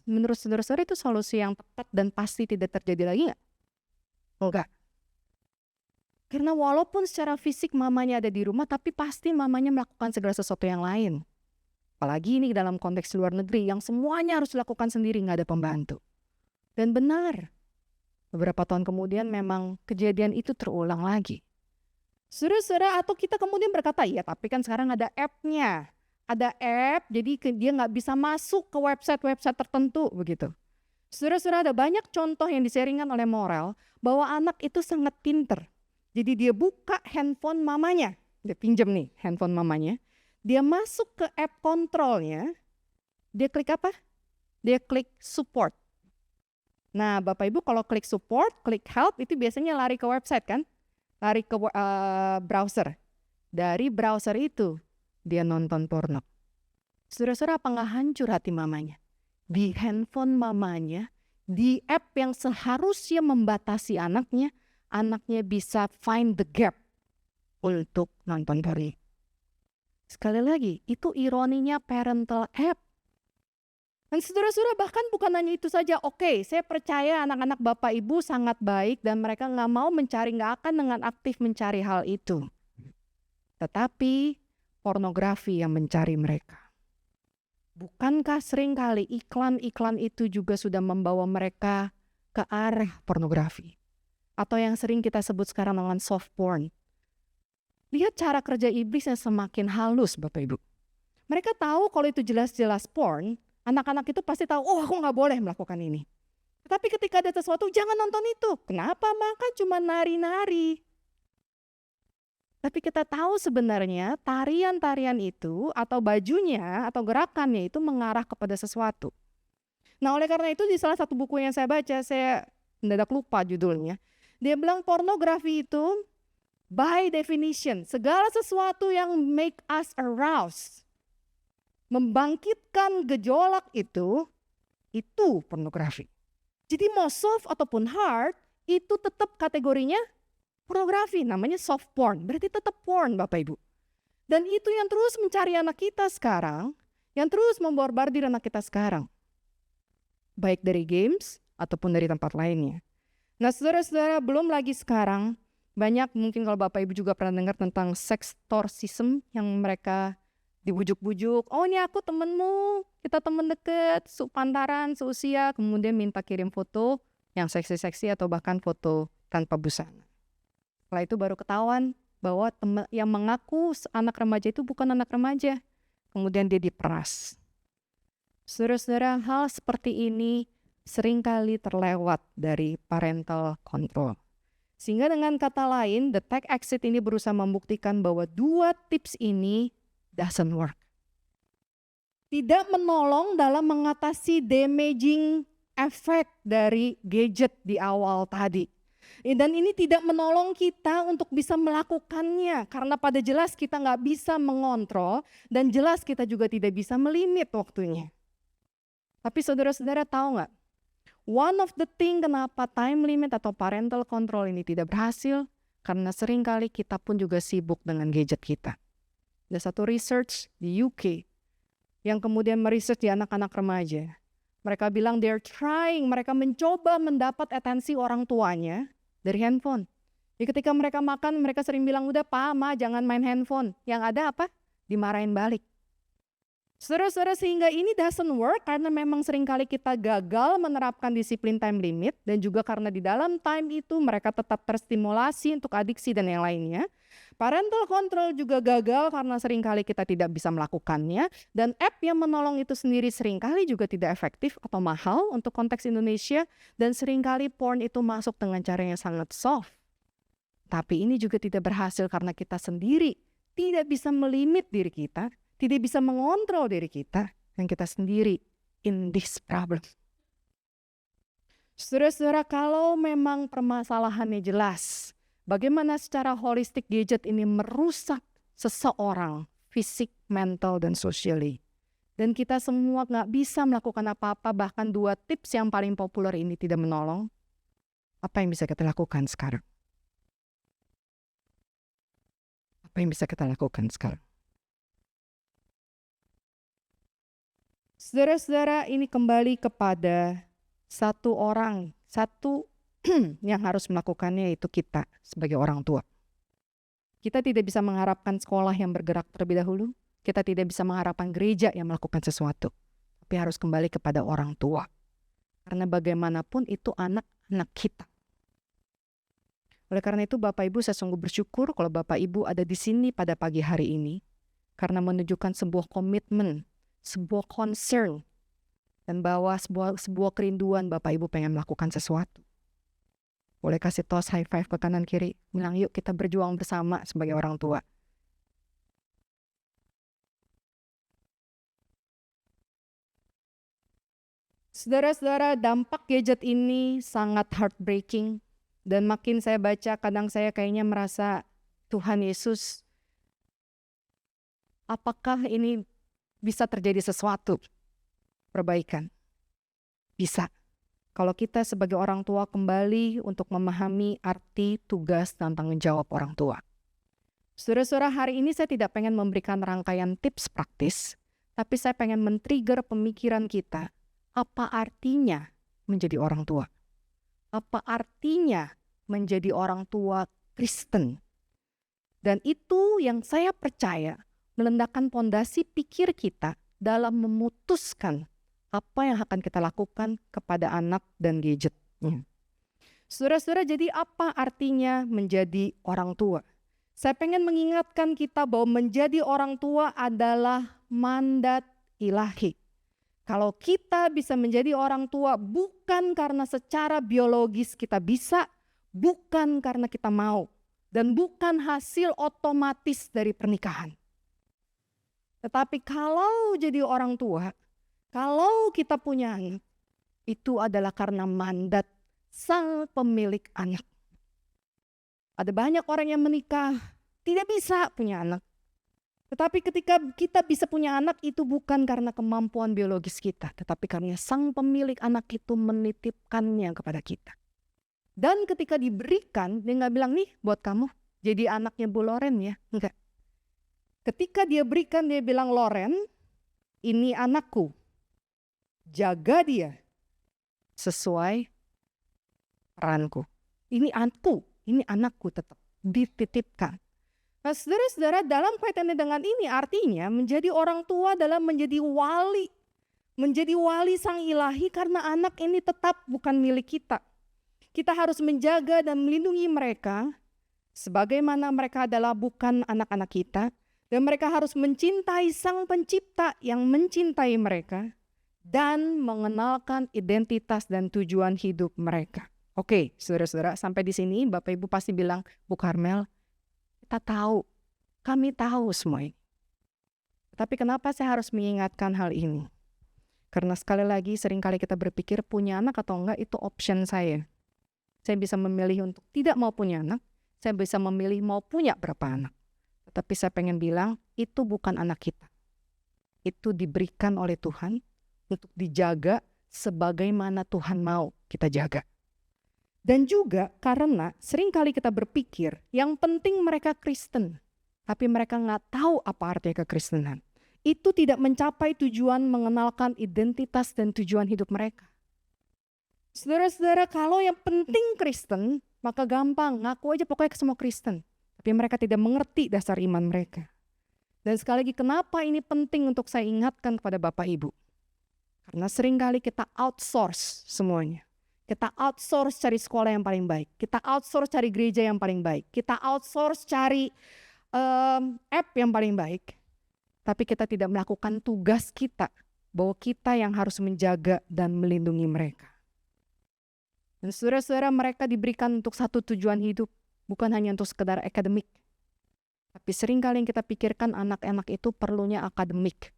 Menurut saudara-saudara itu solusi yang tepat dan pasti tidak terjadi lagi gak? Enggak. Karena walaupun secara fisik mamanya ada di rumah, tapi pasti mamanya melakukan segala sesuatu yang lain. Apalagi ini dalam konteks luar negeri yang semuanya harus dilakukan sendiri, gak ada pembantu. Dan benar, beberapa tahun kemudian memang kejadian itu terulang lagi. Saudara-saudara, atau kita kemudian berkata, ya tapi kan sekarang ada app-nya. Ada app, jadi dia gak bisa masuk ke website-website tertentu begitu. Saudara-saudara, ada banyak contoh yang diseringkan oleh moral bahwa anak itu sangat pinter. Jadi dia buka handphone mamanya, dia pinjam nih handphone mamanya, dia masuk ke app kontrolnya, dia klik apa? Dia klik support. Nah Bapak Ibu kalau klik support, klik help itu biasanya lari ke website kan? Lari ke browser. Dari browser itu dia nonton porno. Saudara-saudara, apa nggak hancur hati mamanya? Di handphone mamanya, di app yang seharusnya membatasi anaknya bisa find the gap untuk nonton porno. Sekali lagi, itu ironinya parental app. Dan saudara-saudara, bahkan bukan hanya itu saja. Oke, saya percaya anak-anak Bapak Ibu sangat baik dan mereka nggak akan dengan aktif mencari hal itu. Tetapi pornografi yang mencari mereka. Bukankah seringkali iklan-iklan itu juga sudah membawa mereka ke arah pornografi? Atau yang sering kita sebut sekarang dengan soft porn. Lihat cara kerja iblis yang semakin halus Bapak Ibu. Mereka tahu kalau itu jelas-jelas porn, anak-anak itu pasti tahu, oh aku gak boleh melakukan ini. Tapi ketika ada sesuatu, jangan nonton itu. Kenapa? Maka cuma nari-nari. Tapi kita tahu sebenarnya tarian-tarian itu atau bajunya atau gerakannya itu mengarah kepada sesuatu. Nah oleh karena itu di salah satu buku yang saya baca, saya mendadak lupa judulnya. Dia bilang pornografi itu by definition segala sesuatu yang make us aroused, membangkitkan gejolak itu pornografi. Jadi mau soft ataupun hard itu tetap kategorinya pornografi, namanya soft porn, berarti tetap porn Bapak Ibu. Dan itu yang terus mencari anak kita sekarang, yang terus membombardir anak kita sekarang. Baik dari games ataupun dari tempat lainnya. Nah saudara-saudara, belum lagi sekarang banyak mungkin kalau Bapak Ibu juga pernah dengar tentang sextorcism yang mereka dibujuk-bujuk. Oh ini aku temenmu, kita temen deket, sepantaran, seusia, kemudian minta kirim foto yang seksi-seksi atau bahkan foto tanpa busana. Setelah itu baru ketahuan bahwa yang mengaku anak remaja itu bukan anak remaja. Kemudian dia diperas. Saudara-saudara, hal seperti ini seringkali terlewat dari parental control. Sehingga dengan kata lain, the Take Exit ini berusaha membuktikan bahwa dua tips ini doesn't work. tidak menolong dalam mengatasi damaging efek dari gadget di awal tadi. Dan ini tidak menolong kita untuk bisa melakukannya, karena pada jelas kita nggak bisa mengontrol dan jelas kita juga tidak bisa melimit waktunya. Tapi saudara-saudara tahu nggak, one of the thing kenapa time limit atau parental control ini tidak berhasil, karena seringkali kita pun juga sibuk dengan gadget kita. Ada satu research di UK yang kemudian meresearch di anak-anak remaja. Mereka bilang mereka mencoba mendapat atensi orang tuanya dari handphone. Jadi ketika mereka makan, mereka sering bilang, udah Pa, Ma, jangan main handphone. Yang ada apa? Dimarahin balik. Saudara-saudara, sehingga ini doesn't work karena memang seringkali kita gagal menerapkan disiplin time limit, dan juga karena di dalam time itu mereka tetap terstimulasi untuk adiksi dan yang lainnya. Parental control juga gagal karena seringkali kita tidak bisa melakukannya, dan app yang menolong itu sendiri seringkali juga tidak efektif atau mahal untuk konteks Indonesia, dan seringkali porn itu masuk dengan cara yang sangat soft. Tapi ini juga tidak berhasil karena kita sendiri tidak bisa melimit diri kita, tidak bisa mengontrol diri kita, dan kita sendiri in this problem. Saudara-saudara, kalau memang permasalahannya jelas, bagaimana secara holistik gadget ini merusak seseorang, fisik, mental, dan socially. Dan kita semua nggak bisa melakukan apa-apa, bahkan 2 tips yang paling populer ini tidak menolong. Apa yang bisa kita lakukan sekarang? Apa yang bisa kita lakukan sekarang? Saudara-saudara, ini kembali kepada satu yang harus melakukannya, yaitu kita sebagai orang tua. Kita tidak bisa mengharapkan sekolah yang bergerak terlebih dahulu. Kita tidak bisa mengharapkan gereja yang melakukan sesuatu. Tapi harus kembali kepada orang tua. Karena bagaimanapun itu anak-anak kita. Oleh karena itu Bapak Ibu, saya sungguh bersyukur kalau Bapak Ibu ada di sini pada pagi hari ini. Karena menunjukkan sebuah komitmen, sebuah concern, dan bahwa sebuah kerinduan Bapak Ibu pengen melakukan sesuatu. Boleh kasih tos high five ke kanan kiri, bilang yuk kita berjuang bersama sebagai orang tua. Saudara-saudara, dampak gadget ini sangat heartbreaking, dan makin saya baca, kadang saya kayaknya merasa, Tuhan Yesus, apakah ini bisa terjadi sesuatu perbaikan? Bisa. Kalau kita sebagai orang tua kembali untuk memahami arti, tugas, dan tanggung jawab orang tua. Saudara-saudara, hari ini saya tidak pengen memberikan rangkaian tips praktis, tapi saya pengen men-trigger pemikiran kita. Apa artinya menjadi orang tua? Apa artinya menjadi orang tua Kristen? Dan itu yang saya percaya meledakkan pondasi pikir kita dalam memutuskan apa yang akan kita lakukan kepada anak dan gadgetnya. Saudara-saudara, jadi apa artinya menjadi orang tua? Saya pengen mengingatkan kita bahwa menjadi orang tua adalah mandat ilahi. Kalau kita bisa menjadi orang tua bukan karena secara biologis kita bisa, bukan karena kita mau, dan bukan hasil otomatis dari pernikahan. Tetapi kalau jadi orang tua, kalau kita punya anak, itu adalah karena mandat sang pemilik anak. Ada banyak orang yang menikah, tidak bisa punya anak. Tetapi ketika kita bisa punya anak, itu bukan karena kemampuan biologis kita, tetapi karena sang pemilik anak itu menitipkannya kepada kita. Dan ketika diberikan, dia nggak bilang, nih buat kamu, jadi anaknya Bu Loren ya. Enggak. Ketika dia berikan, dia bilang, Loren, ini anakku. Jaga dia sesuai peranku. Ini anakku tetap dititipkan. Nah, saudara-saudara, dalam kaitannya dengan ini artinya menjadi orang tua adalah menjadi wali. Menjadi wali sang ilahi karena anak ini tetap bukan milik kita. Kita harus menjaga dan melindungi mereka sebagaimana mereka adalah bukan anak-anak kita. Dan mereka harus mencintai sang pencipta yang mencintai mereka dan mengenalkan identitas dan tujuan hidup mereka. Oke, saudara-saudara, sampai di sini Bapak Ibu pasti bilang, Bu Karmel, kita tahu, kami tahu semua ini. Tapi kenapa saya harus mengingatkan hal ini? Karena sekali lagi seringkali kita berpikir punya anak atau enggak itu option saya. Saya bisa memilih untuk tidak mau punya anak, saya bisa memilih mau punya berapa anak. Tetapi saya pengen bilang, itu bukan anak kita. Itu diberikan oleh Tuhan untuk dijaga sebagaimana Tuhan mau kita jaga. Dan juga karena seringkali kita berpikir yang penting mereka Kristen, tapi mereka nggak tahu apa artinya kekristenan. Itu tidak mencapai tujuan mengenalkan identitas dan tujuan hidup mereka. Saudara-saudara, kalau yang penting Kristen, maka gampang, ngaku aja pokoknya semua Kristen. Tapi mereka tidak mengerti dasar iman mereka. Dan sekali lagi, kenapa ini penting untuk saya ingatkan kepada Bapak Ibu? Karena seringkali kita outsource semuanya. Kita outsource cari sekolah yang paling baik. Kita outsource cari gereja yang paling baik. Kita outsource cari app yang paling baik. Tapi kita tidak melakukan tugas kita, bahwa kita yang harus menjaga dan melindungi mereka. Dan saudara-saudara, mereka diberikan untuk satu tujuan hidup, bukan hanya untuk sekedar akademik. Tapi seringkali yang kita pikirkan anak-anak itu perlunya akademik.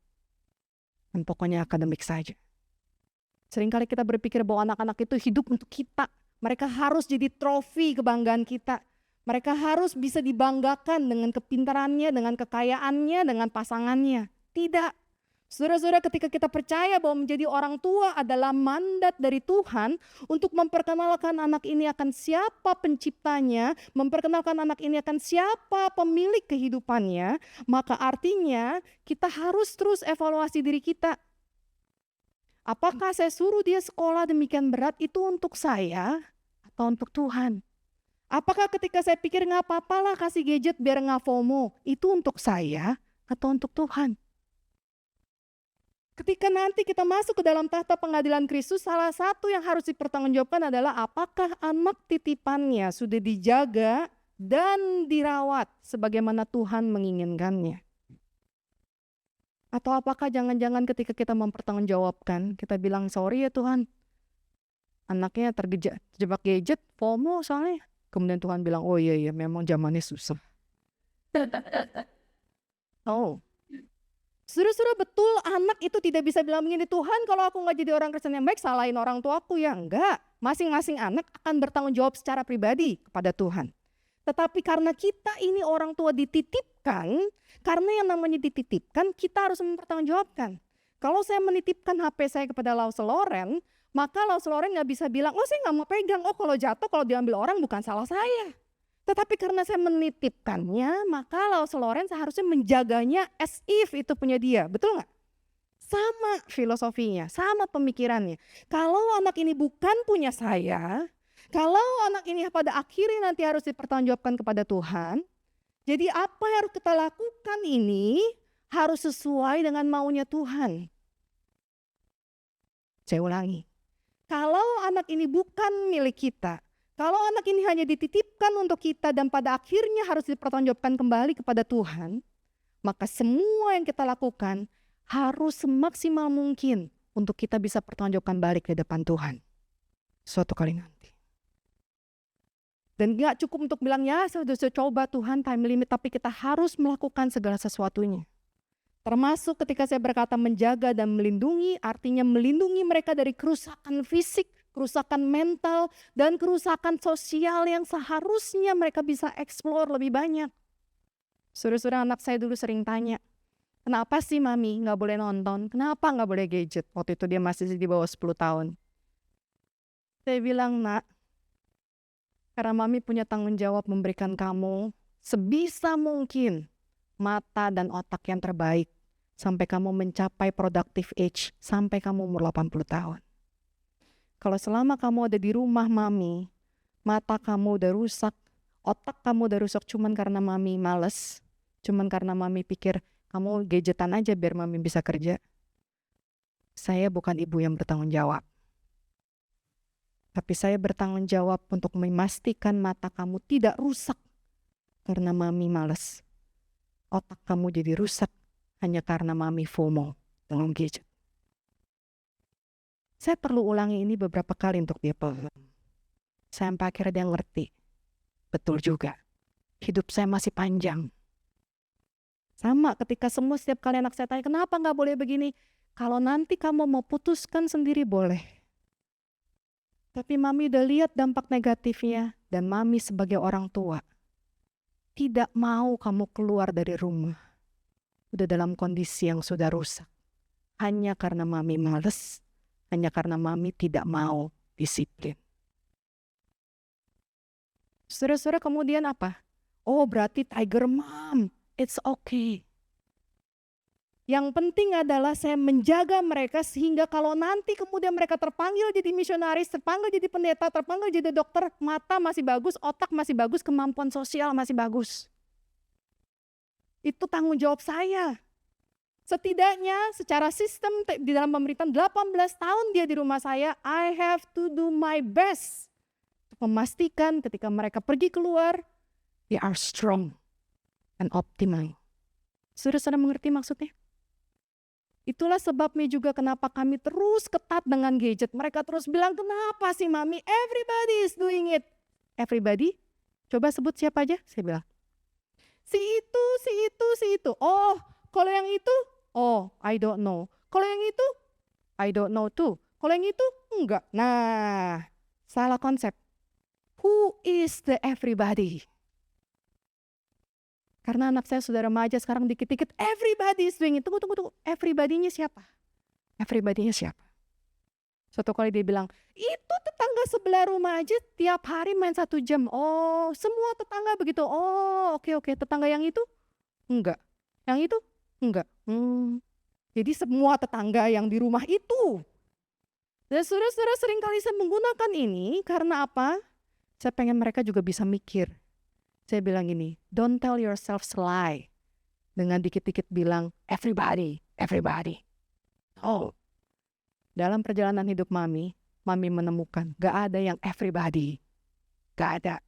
Dan pokoknya akademik saja. Seringkali kita berpikir bahwa anak-anak itu hidup untuk kita. Mereka harus jadi trofi kebanggaan kita. Mereka harus bisa dibanggakan dengan kepintarannya, dengan kekayaannya, dengan pasangannya. Tidak. Saudara-saudara, ketika kita percaya bahwa menjadi orang tua adalah mandat dari Tuhan untuk memperkenalkan anak ini akan siapa penciptanya, memperkenalkan anak ini akan siapa pemilik kehidupannya, maka artinya kita harus terus evaluasi diri kita. Apakah saya suruh dia sekolah demikian berat itu untuk saya atau untuk Tuhan? Apakah ketika saya pikir nggak apa-apalah kasih gadget biar nggak FOMO, itu untuk saya atau untuk Tuhan? Ketika nanti kita masuk ke dalam tahta pengadilan Kristus, salah satu yang harus dipertanggungjawabkan adalah apakah anak titipannya sudah dijaga dan dirawat sebagaimana Tuhan menginginkannya. Atau apakah jangan-jangan ketika kita mempertanggungjawabkan, kita bilang sorry ya Tuhan, anaknya terjebak gadget, FOMO soalnya. Kemudian Tuhan bilang, oh iya memang zamannya susah. Oh. Saudara-saudara, betul anak itu tidak bisa bilang begini, Tuhan kalau aku nggak jadi orang Kristen yang baik, salahin orang tuaku. Ya enggak, masing-masing anak akan bertanggung jawab secara pribadi kepada Tuhan. Tetapi karena kita ini orang tua dititipkan, karena yang namanya dititipkan, kita harus mempertanggungjawabkan. Kalau saya menitipkan HP saya kepada Laus Loren, maka Laus Loren nggak bisa bilang, oh saya nggak mau pegang, oh kalau jatuh, kalau diambil orang bukan salah saya. Tetapi karena saya menitipkannya, maka Laus Loren seharusnya menjaganya as if itu punya dia. Betul nggak? Sama filosofinya, sama pemikirannya. Kalau anak ini bukan punya saya, kalau anak ini pada akhirnya nanti harus dipertanggungjawabkan kepada Tuhan, jadi apa yang harus kita lakukan ini harus sesuai dengan maunya Tuhan. Saya ulangi, kalau anak ini bukan milik kita, kalau anak ini hanya dititipkan untuk kita dan pada akhirnya harus dipertanggungjawabkan kembali kepada Tuhan, maka semua yang kita lakukan harus semaksimal mungkin untuk kita bisa pertanggungjawabkan balik di depan Tuhan suatu kali nanti. Dan gak cukup untuk bilang ya saya sudah coba Tuhan time limit, tapi kita harus melakukan segala sesuatunya. Termasuk ketika saya berkata menjaga dan melindungi, artinya melindungi mereka dari kerusakan fisik, kerusakan mental, dan kerusakan sosial yang seharusnya mereka bisa eksplor lebih banyak. Saudara-saudara, anak saya dulu sering tanya, kenapa sih Mami gak boleh nonton? Kenapa gak boleh gadget? Waktu itu dia masih di bawah 10 tahun. Saya bilang, nak, karena Mami punya tanggung jawab memberikan kamu sebisa mungkin mata dan otak yang terbaik sampai kamu mencapai productive age, sampai kamu umur 80 tahun. Kalau selama kamu ada di rumah Mami, mata kamu udah rusak, otak kamu udah rusak cuman karena Mami males, cuman karena Mami pikir kamu gadgetan aja biar Mami bisa kerja. Saya bukan ibu yang bertanggung jawab. Tapi saya bertanggung jawab untuk memastikan mata kamu tidak rusak karena Mami males. Otak kamu jadi rusak hanya karena Mami FOMO dengan gadget. Saya perlu ulangi ini beberapa kali untuk dia paham. Sampai akhirnya dia ngerti. Betul juga. Hidup saya masih panjang. Sama ketika setiap kali anak saya tanya, kenapa nggak boleh begini? Kalau nanti kamu mau putuskan sendiri boleh. Tapi mami udah lihat dampak negatifnya, dan mami sebagai orang tua tidak mau kamu keluar dari rumah. Udah dalam kondisi yang sudah rusak. Hanya karena mami males, hanya karena mami tidak mau disiplin. Saudara-saudara kemudian apa? Oh berarti tiger mom, it's okay. Yang penting adalah saya menjaga mereka sehingga kalau nanti kemudian mereka terpanggil jadi misionaris, terpanggil jadi pendeta, terpanggil jadi dokter, mata masih bagus, otak masih bagus, kemampuan sosial masih bagus. Itu tanggung jawab saya. Setidaknya secara sistem di dalam pemerintahan 18 tahun dia di rumah saya, I have to do my best untuk memastikan ketika mereka pergi keluar, they are strong and optimal. Saudara-saudara mengerti maksudnya? Itulah sebabnya juga kenapa kami terus ketat dengan gadget. Mereka terus bilang, kenapa sih mami? Everybody is doing it. Everybody? Coba sebut siapa aja? Saya bilang, si itu, si itu, si itu. Oh, kalau yang itu? Oh, I don't know. Kalau yang itu? I don't know too. Kalau yang itu? Enggak. Nah, salah konsep. Who is the everybody? Karena anak saya sudah remaja sekarang dikit-dikit everybody is doing it. Tunggu. Everybody-nya siapa? Everybody-nya siapa? Suatu kali dia bilang, itu tetangga sebelah rumah aja tiap hari main 1 jam. Oh, semua tetangga begitu. Oh, oke. Tetangga yang itu? Enggak. Yang itu? Enggak. Jadi semua tetangga yang di rumah itu. Dan saudara-saudara seringkali saya menggunakan ini karena apa? Saya pengen mereka juga bisa mikir. Saya bilang gini, don't tell yourself lie. Dengan dikit-dikit bilang, everybody. Oh, dalam perjalanan hidup mami menemukan, gak ada yang everybody. Gak ada.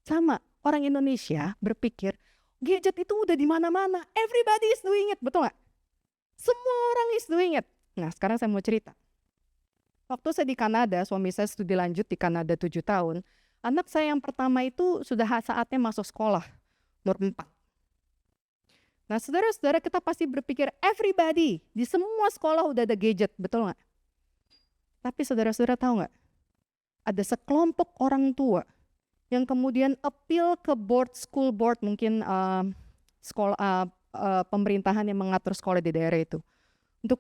Sama, orang Indonesia berpikir, gadget itu udah di mana-mana. Everybody is doing it, betul gak? Semua orang is doing it. Nah, sekarang saya mau cerita. Waktu saya di Kanada, suami saya studi lanjut di Kanada 7 tahun, anak saya yang pertama itu sudah saatnya masuk sekolah, nomor 4. Nah saudara-saudara kita pasti berpikir everybody, di semua sekolah udah ada gadget, betul nggak? Tapi saudara-saudara tahu nggak? Ada sekelompok orang tua yang kemudian appeal ke school board, mungkin pemerintahan yang mengatur sekolah di daerah itu. Untuk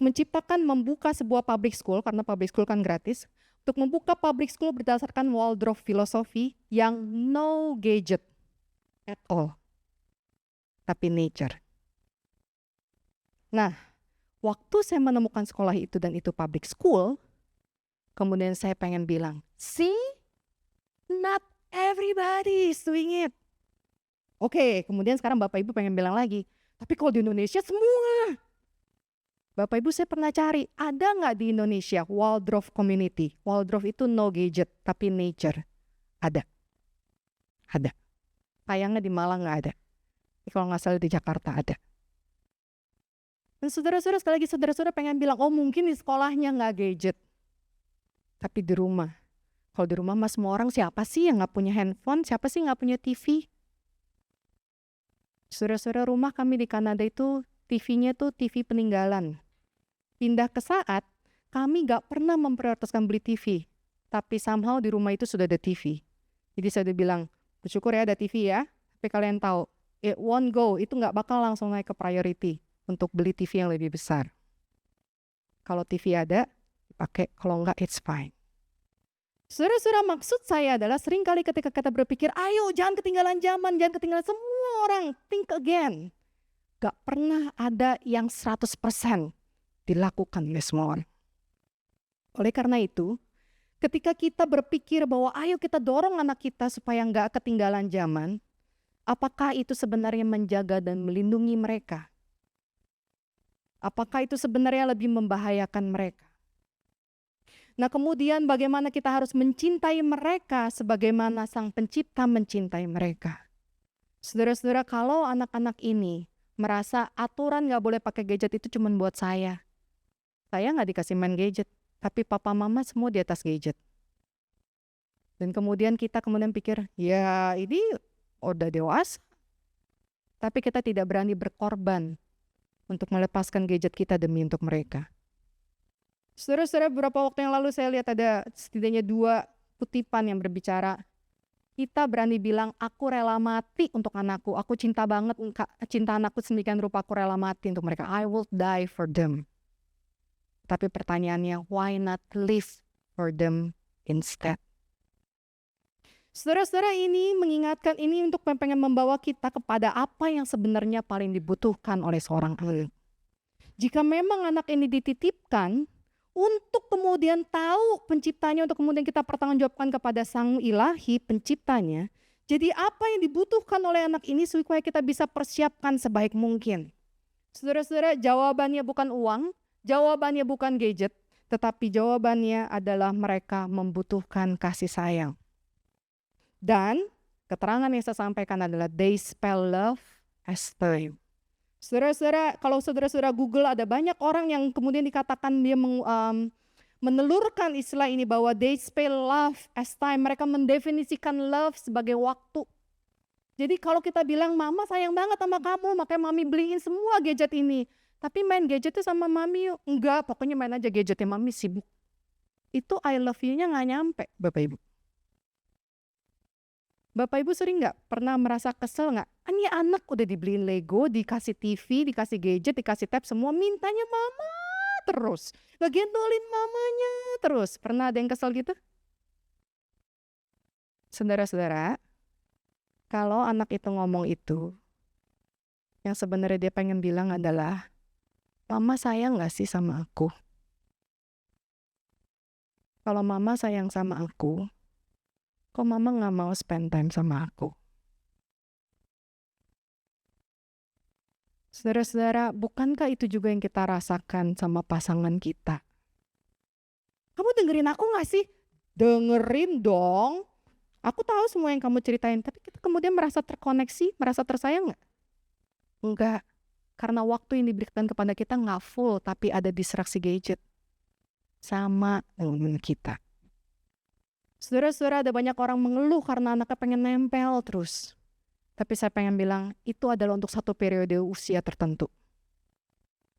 membuka sebuah public school, karena public school kan gratis, untuk membuka public school berdasarkan Waldorf philosophy yang no gadget at all, tapi nature. Nah, waktu saya menemukan sekolah itu dan itu public school, kemudian saya pengen bilang, see, not everybody is doing it. Oke, kemudian sekarang Bapak Ibu pengen bilang lagi, tapi kalau di Indonesia semua. Bapak Ibu saya pernah cari, ada nggak di Indonesia Waldorf community? Waldorf itu no gadget, tapi nature. Ada. Sayangnya di Malang nggak ada. Kalau nggak salah di Jakarta ada. Dan saudara-saudara, sekali lagi saudara-saudara pengen bilang, oh mungkin di sekolahnya nggak gadget. Tapi di rumah. Kalau di rumah mas semua orang siapa sih yang nggak punya handphone? Siapa sih nggak punya TV? Saudara-saudara, rumah kami di Kanada itu TV-nya tuh TV peninggalan. Pindah ke saat kami gak pernah memprioritaskan beli TV, tapi somehow di rumah itu sudah ada TV. Jadi saya udah bilang, bersyukur ya ada TV ya, tapi kalian tahu, it won't go, itu gak bakal langsung naik ke priority untuk beli TV yang lebih besar. Kalau TV ada, dipakai, kalau enggak it's fine. Saudara-saudara, maksud saya adalah seringkali ketika kita berpikir, ayo jangan ketinggalan zaman, jangan ketinggalan semua orang, think again. Gak pernah ada yang 100% dilakukan oleh semua orang. Oleh karena itu, ketika kita berpikir bahwa ayo kita dorong anak kita supaya nggak ketinggalan zaman, apakah itu sebenarnya menjaga dan melindungi mereka? Apakah itu sebenarnya lebih membahayakan mereka? Nah kemudian bagaimana kita harus mencintai mereka sebagaimana Sang Pencipta mencintai mereka? Saudara-saudara, kalau anak-anak ini merasa aturan nggak boleh pakai gadget itu cuma buat saya nggak dikasih main gadget, tapi papa mama semua di atas gadget. Dan kemudian kita pikir, ya ini udah dewasa, Tapi kita tidak berani berkorban untuk melepaskan gadget kita demi untuk mereka. Saudara-saudara, beberapa waktu yang lalu saya lihat ada setidaknya 2 kutipan yang berbicara, kita berani bilang, aku rela mati untuk anakku, aku cinta banget, cinta anakku sedemikian rupa aku rela mati untuk mereka, I will die for them. Tapi pertanyaannya, why not live for them instead? Saudara-saudara, ini mengingatkan, ini untuk pengen membawa kita kepada apa yang sebenarnya paling dibutuhkan oleh seorang anak. Jika memang anak ini dititipkan untuk kemudian tahu penciptanya, untuk kemudian kita pertanggungjawabkan kepada Sang Ilahi penciptanya, jadi apa yang dibutuhkan oleh anak ini supaya kita bisa persiapkan sebaik mungkin? Saudara-saudara, jawabannya bukan uang, jawabannya bukan gadget, tetapi jawabannya adalah mereka membutuhkan kasih sayang. Dan keterangan yang saya sampaikan adalah they spell love as time. Saudara-saudara, kalau saudara-saudara Google, ada banyak orang yang kemudian dikatakan dia menelurkan istilah ini bahwa they spell love as time. Mereka mendefinisikan love sebagai waktu. Jadi kalau kita bilang mama sayang banget sama kamu, makanya mami beliin semua gadget ini. Tapi main gadgetnya sama mami yuk. Enggak, pokoknya main aja gadgetnya, mami sibuk. Itu I love you-nya gak nyampe, Bapak Ibu. Bapak Ibu sering nggak pernah merasa kesel nggak? Ini anak udah dibeliin Lego, dikasih TV, dikasih gadget, dikasih tab, semua mintanya mama terus. Ngegendolin mamanya terus. Pernah ada yang kesel gitu? Saudara-saudara, kalau anak itu ngomong itu, yang sebenarnya dia pengen bilang adalah, mama sayang nggak sih sama aku? Kalau mama sayang sama aku, kok mama gak mau spend time sama aku? Saudara-saudara, bukankah itu juga yang kita rasakan sama pasangan kita? Kamu dengerin aku gak sih? Dengerin dong. Aku tahu semua yang kamu ceritain, tapi kita kemudian merasa terkoneksi, merasa tersayang gak? Enggak, karena waktu yang diberikan kepada kita gak full, tapi ada distraksi gadget. Sama dengan kita. Saudara-saudara, ada banyak orang mengeluh karena anaknya pengen nempel terus. Tapi saya pengen bilang, itu adalah untuk satu periode usia tertentu.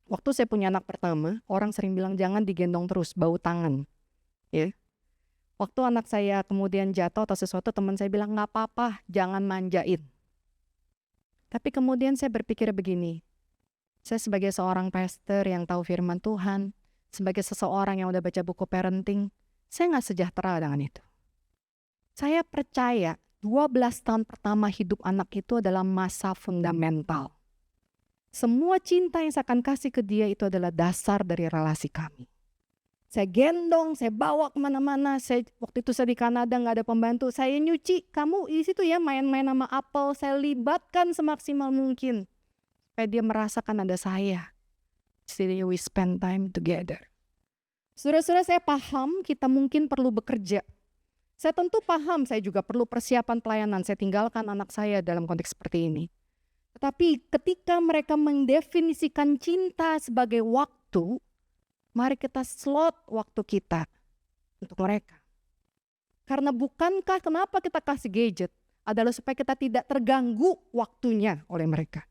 Waktu saya punya anak pertama, orang sering bilang jangan digendong terus, bau tangan. Ya. Waktu anak saya kemudian jatuh atau sesuatu, teman saya bilang, gak apa-apa, jangan manjain. Tapi kemudian saya berpikir begini, saya sebagai seorang pastor yang tahu firman Tuhan, sebagai seseorang yang udah baca buku parenting, saya gak sejahtera dengan itu. Saya percaya 12 tahun pertama hidup anak itu adalah masa fundamental. Semua cinta yang saya akan kasih ke dia itu adalah dasar dari relasi kami. Saya gendong, saya bawa kemana-mana. Waktu itu saya di Kanada gak ada pembantu. Saya nyuci, kamu di situ ya main-main sama apel. Saya libatkan semaksimal mungkin. Supaya dia merasakan ada saya. Jadi we spend time together. Saudara-saudara, saya paham kita mungkin perlu bekerja. Saya tentu paham, saya juga perlu persiapan pelayanan. Saya tinggalkan anak saya dalam konteks seperti ini. Tetapi ketika mereka mendefinisikan cinta sebagai waktu, mari kita slot waktu kita untuk mereka. Karena bukankah kenapa kita kasih gadget adalah supaya kita tidak terganggu waktunya oleh mereka.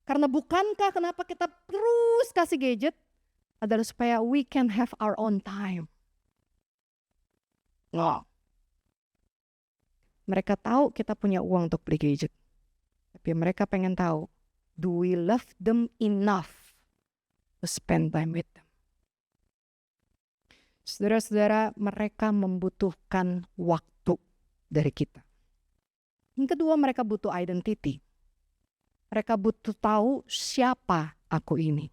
Karena bukankah kenapa kita terus kasih gadget adalah supaya we can have our own time. Wow. Mereka tahu kita punya uang untuk beli gadget. Tapi mereka pengen tahu, do we love them enough to spend time with them? Saudara-saudara, mereka membutuhkan waktu dari kita. Yang kedua, mereka butuh identity. Mereka butuh tahu siapa aku ini.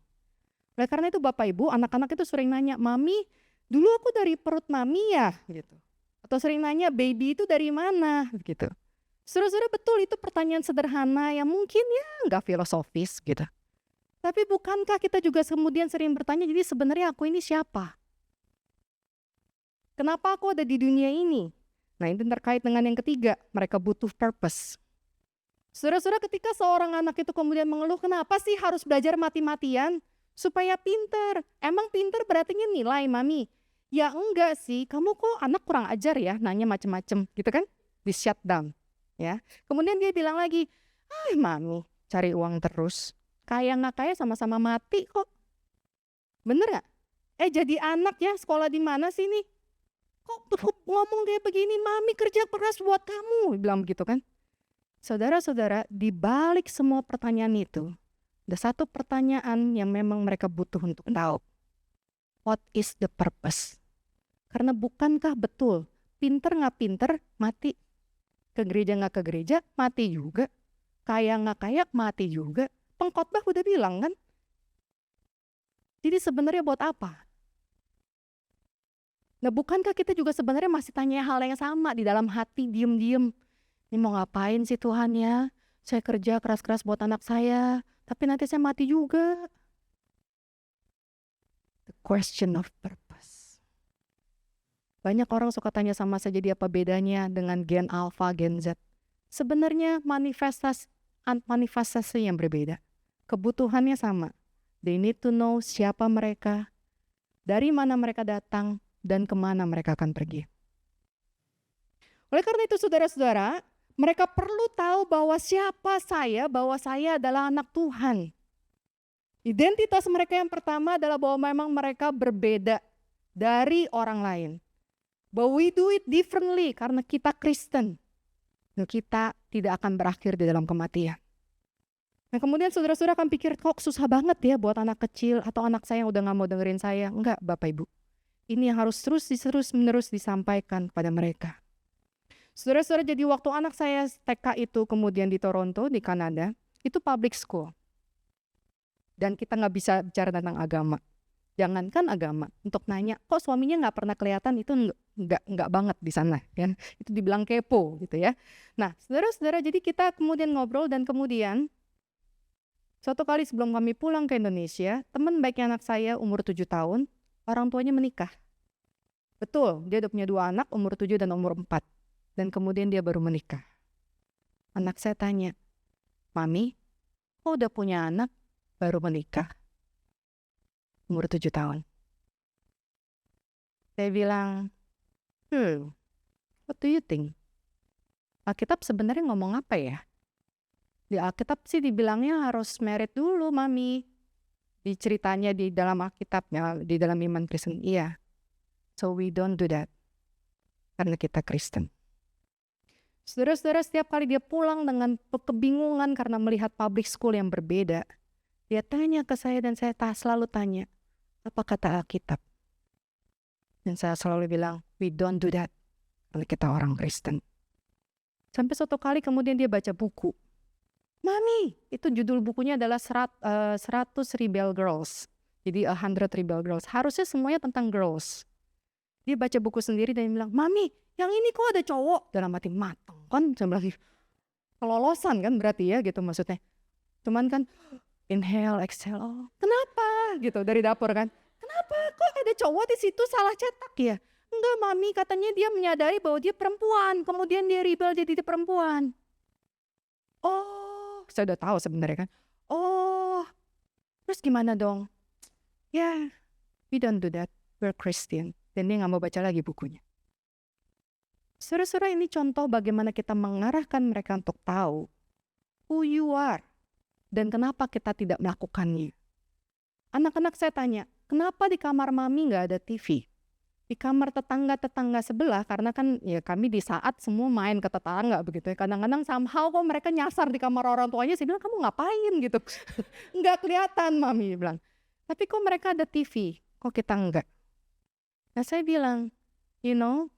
Oleh karena itu Bapak Ibu, anak-anak itu sering nanya, Mami, dulu aku dari perut Mami ya? Gitu. Atau sering nanya, baby itu dari mana? Gitu. Saudara-saudara, betul itu pertanyaan sederhana yang mungkin ya nggak filosofis gitu. Tapi bukankah kita juga kemudian sering bertanya, jadi sebenarnya aku ini siapa? Kenapa aku ada di dunia ini? Nah, ini terkait dengan yang ketiga, mereka butuh purpose. Saudara-saudara, ketika seorang anak itu kemudian mengeluh, kenapa sih harus belajar mati-matian? Supaya pinter. Emang pinter berarti nilai, Mami? Ya enggak sih, kamu kok anak kurang ajar ya, nanya macem-macem gitu kan? Di shutdown. Ya. Kemudian dia bilang lagi, Mami, cari uang terus. Kaya nggak kaya sama-sama mati kok. Bener nggak? Jadi anak ya, sekolah di mana sih nih? Kok ngomong kayak begini, mami kerja keras buat kamu, bilang begitu kan. Saudara-saudara, di balik semua pertanyaan itu, ada satu pertanyaan yang memang mereka butuh untuk tahu. What is the purpose? Karena bukankah betul, pinter nggak pinter, mati. Ke gereja nggak ke gereja, mati juga. Kaya nggak kaya, mati juga. Pengkhotbah udah bilang kan. Jadi sebenarnya buat apa? Nah, bukankah kita juga sebenarnya masih tanya hal yang sama di dalam hati, diem-diem. Ini mau ngapain sih Tuhan ya? Saya kerja keras-keras buat anak saya, tapi nanti saya mati juga. The question of purpose. Banyak orang suka tanya sama saya, jadi apa bedanya dengan gen alpha, gen Z? Sebenarnya manifestasi yang berbeda. Kebutuhannya sama. They need to know siapa mereka, dari mana mereka datang, dan kemana mereka akan pergi. Oleh karena itu saudara-saudara, mereka perlu tahu bahwa saya adalah anak Tuhan. Identitas mereka yang pertama adalah bahwa memang mereka berbeda dari orang lain. But we do it differently karena kita Kristen. Kita tidak akan berakhir di dalam kematian. Nah kemudian saudara-saudara akan pikir, kok susah banget ya buat anak kecil atau anak saya yang udah gak mau dengerin saya. Enggak Bapak Ibu. Ini yang harus terus-menerus disampaikan pada mereka. Saudara-saudara, jadi waktu anak saya TK itu kemudian di Toronto, di Kanada, itu public school. Dan kita nggak bisa bicara tentang agama. Jangankan agama, untuk nanya, kok suaminya nggak pernah kelihatan, itu nggak banget di sana. Ya. Itu dibilang kepo gitu ya. Nah, saudara-saudara, jadi kita kemudian ngobrol dan kemudian suatu kali sebelum kami pulang ke Indonesia, teman baiknya anak saya umur 7 tahun, orang tuanya menikah. Betul, dia udah punya 2 anak, umur 7 dan umur 4. Dan kemudian dia baru menikah. Anak saya tanya, Mami, kok udah punya anak, baru menikah? Umur 7 tahun. Saya bilang, what do you think? Alkitab sebenarnya ngomong apa ya? Di Alkitab sih dibilangnya harus married dulu, Mami. Di ceritanya di dalam Alkitabnya, di dalam iman Kristen, iya. So we don't do that. Karena kita Kristen. Saudara-saudara, setiap kali dia pulang dengan kebingungan karena melihat public school yang berbeda, dia tanya ke saya dan saya selalu tanya, apa kata Alkitab? Dan saya selalu bilang, we don't do that. Karena kita orang Kristen. Sampai suatu kali kemudian dia baca buku. Mami, itu judul bukunya adalah 100 Rebel Girls. Jadi 100 Rebel Girls. Harusnya semuanya tentang girls. Dia baca buku sendiri dan dia bilang, Mami, yang ini kok ada cowok? Dalam hati matang kan, saya bilang, kelolosan kan berarti ya gitu maksudnya. Cuman kan, inhale, exhale, oh, kenapa? Gitu dari dapur kan. Kenapa? Kok ada cowok di situ salah cetak ya? Enggak Mami, katanya dia menyadari bahwa dia perempuan. Kemudian dia rebel jadi perempuan. Oh, saya udah tahu sebenarnya kan. Oh, terus gimana dong? Ya, we don't do that. We're Christian. Dan dia gak mau baca lagi bukunya. Saudara-saudara, ini contoh bagaimana kita mengarahkan mereka untuk tahu who you are dan kenapa kita tidak melakukannya. Anak-anak saya tanya, kenapa di kamar Mami gak ada TV? Di kamar tetangga-tetangga sebelah, karena kan ya kami di saat semua main ke tetangga begitu ya. Kadang-kadang somehow kok mereka nyasar di kamar orang tuanya, saya bilang kamu ngapain gitu. Nggak kelihatan Mami bilang. Tapi kok mereka ada TV, kok kita enggak? Nah saya bilang,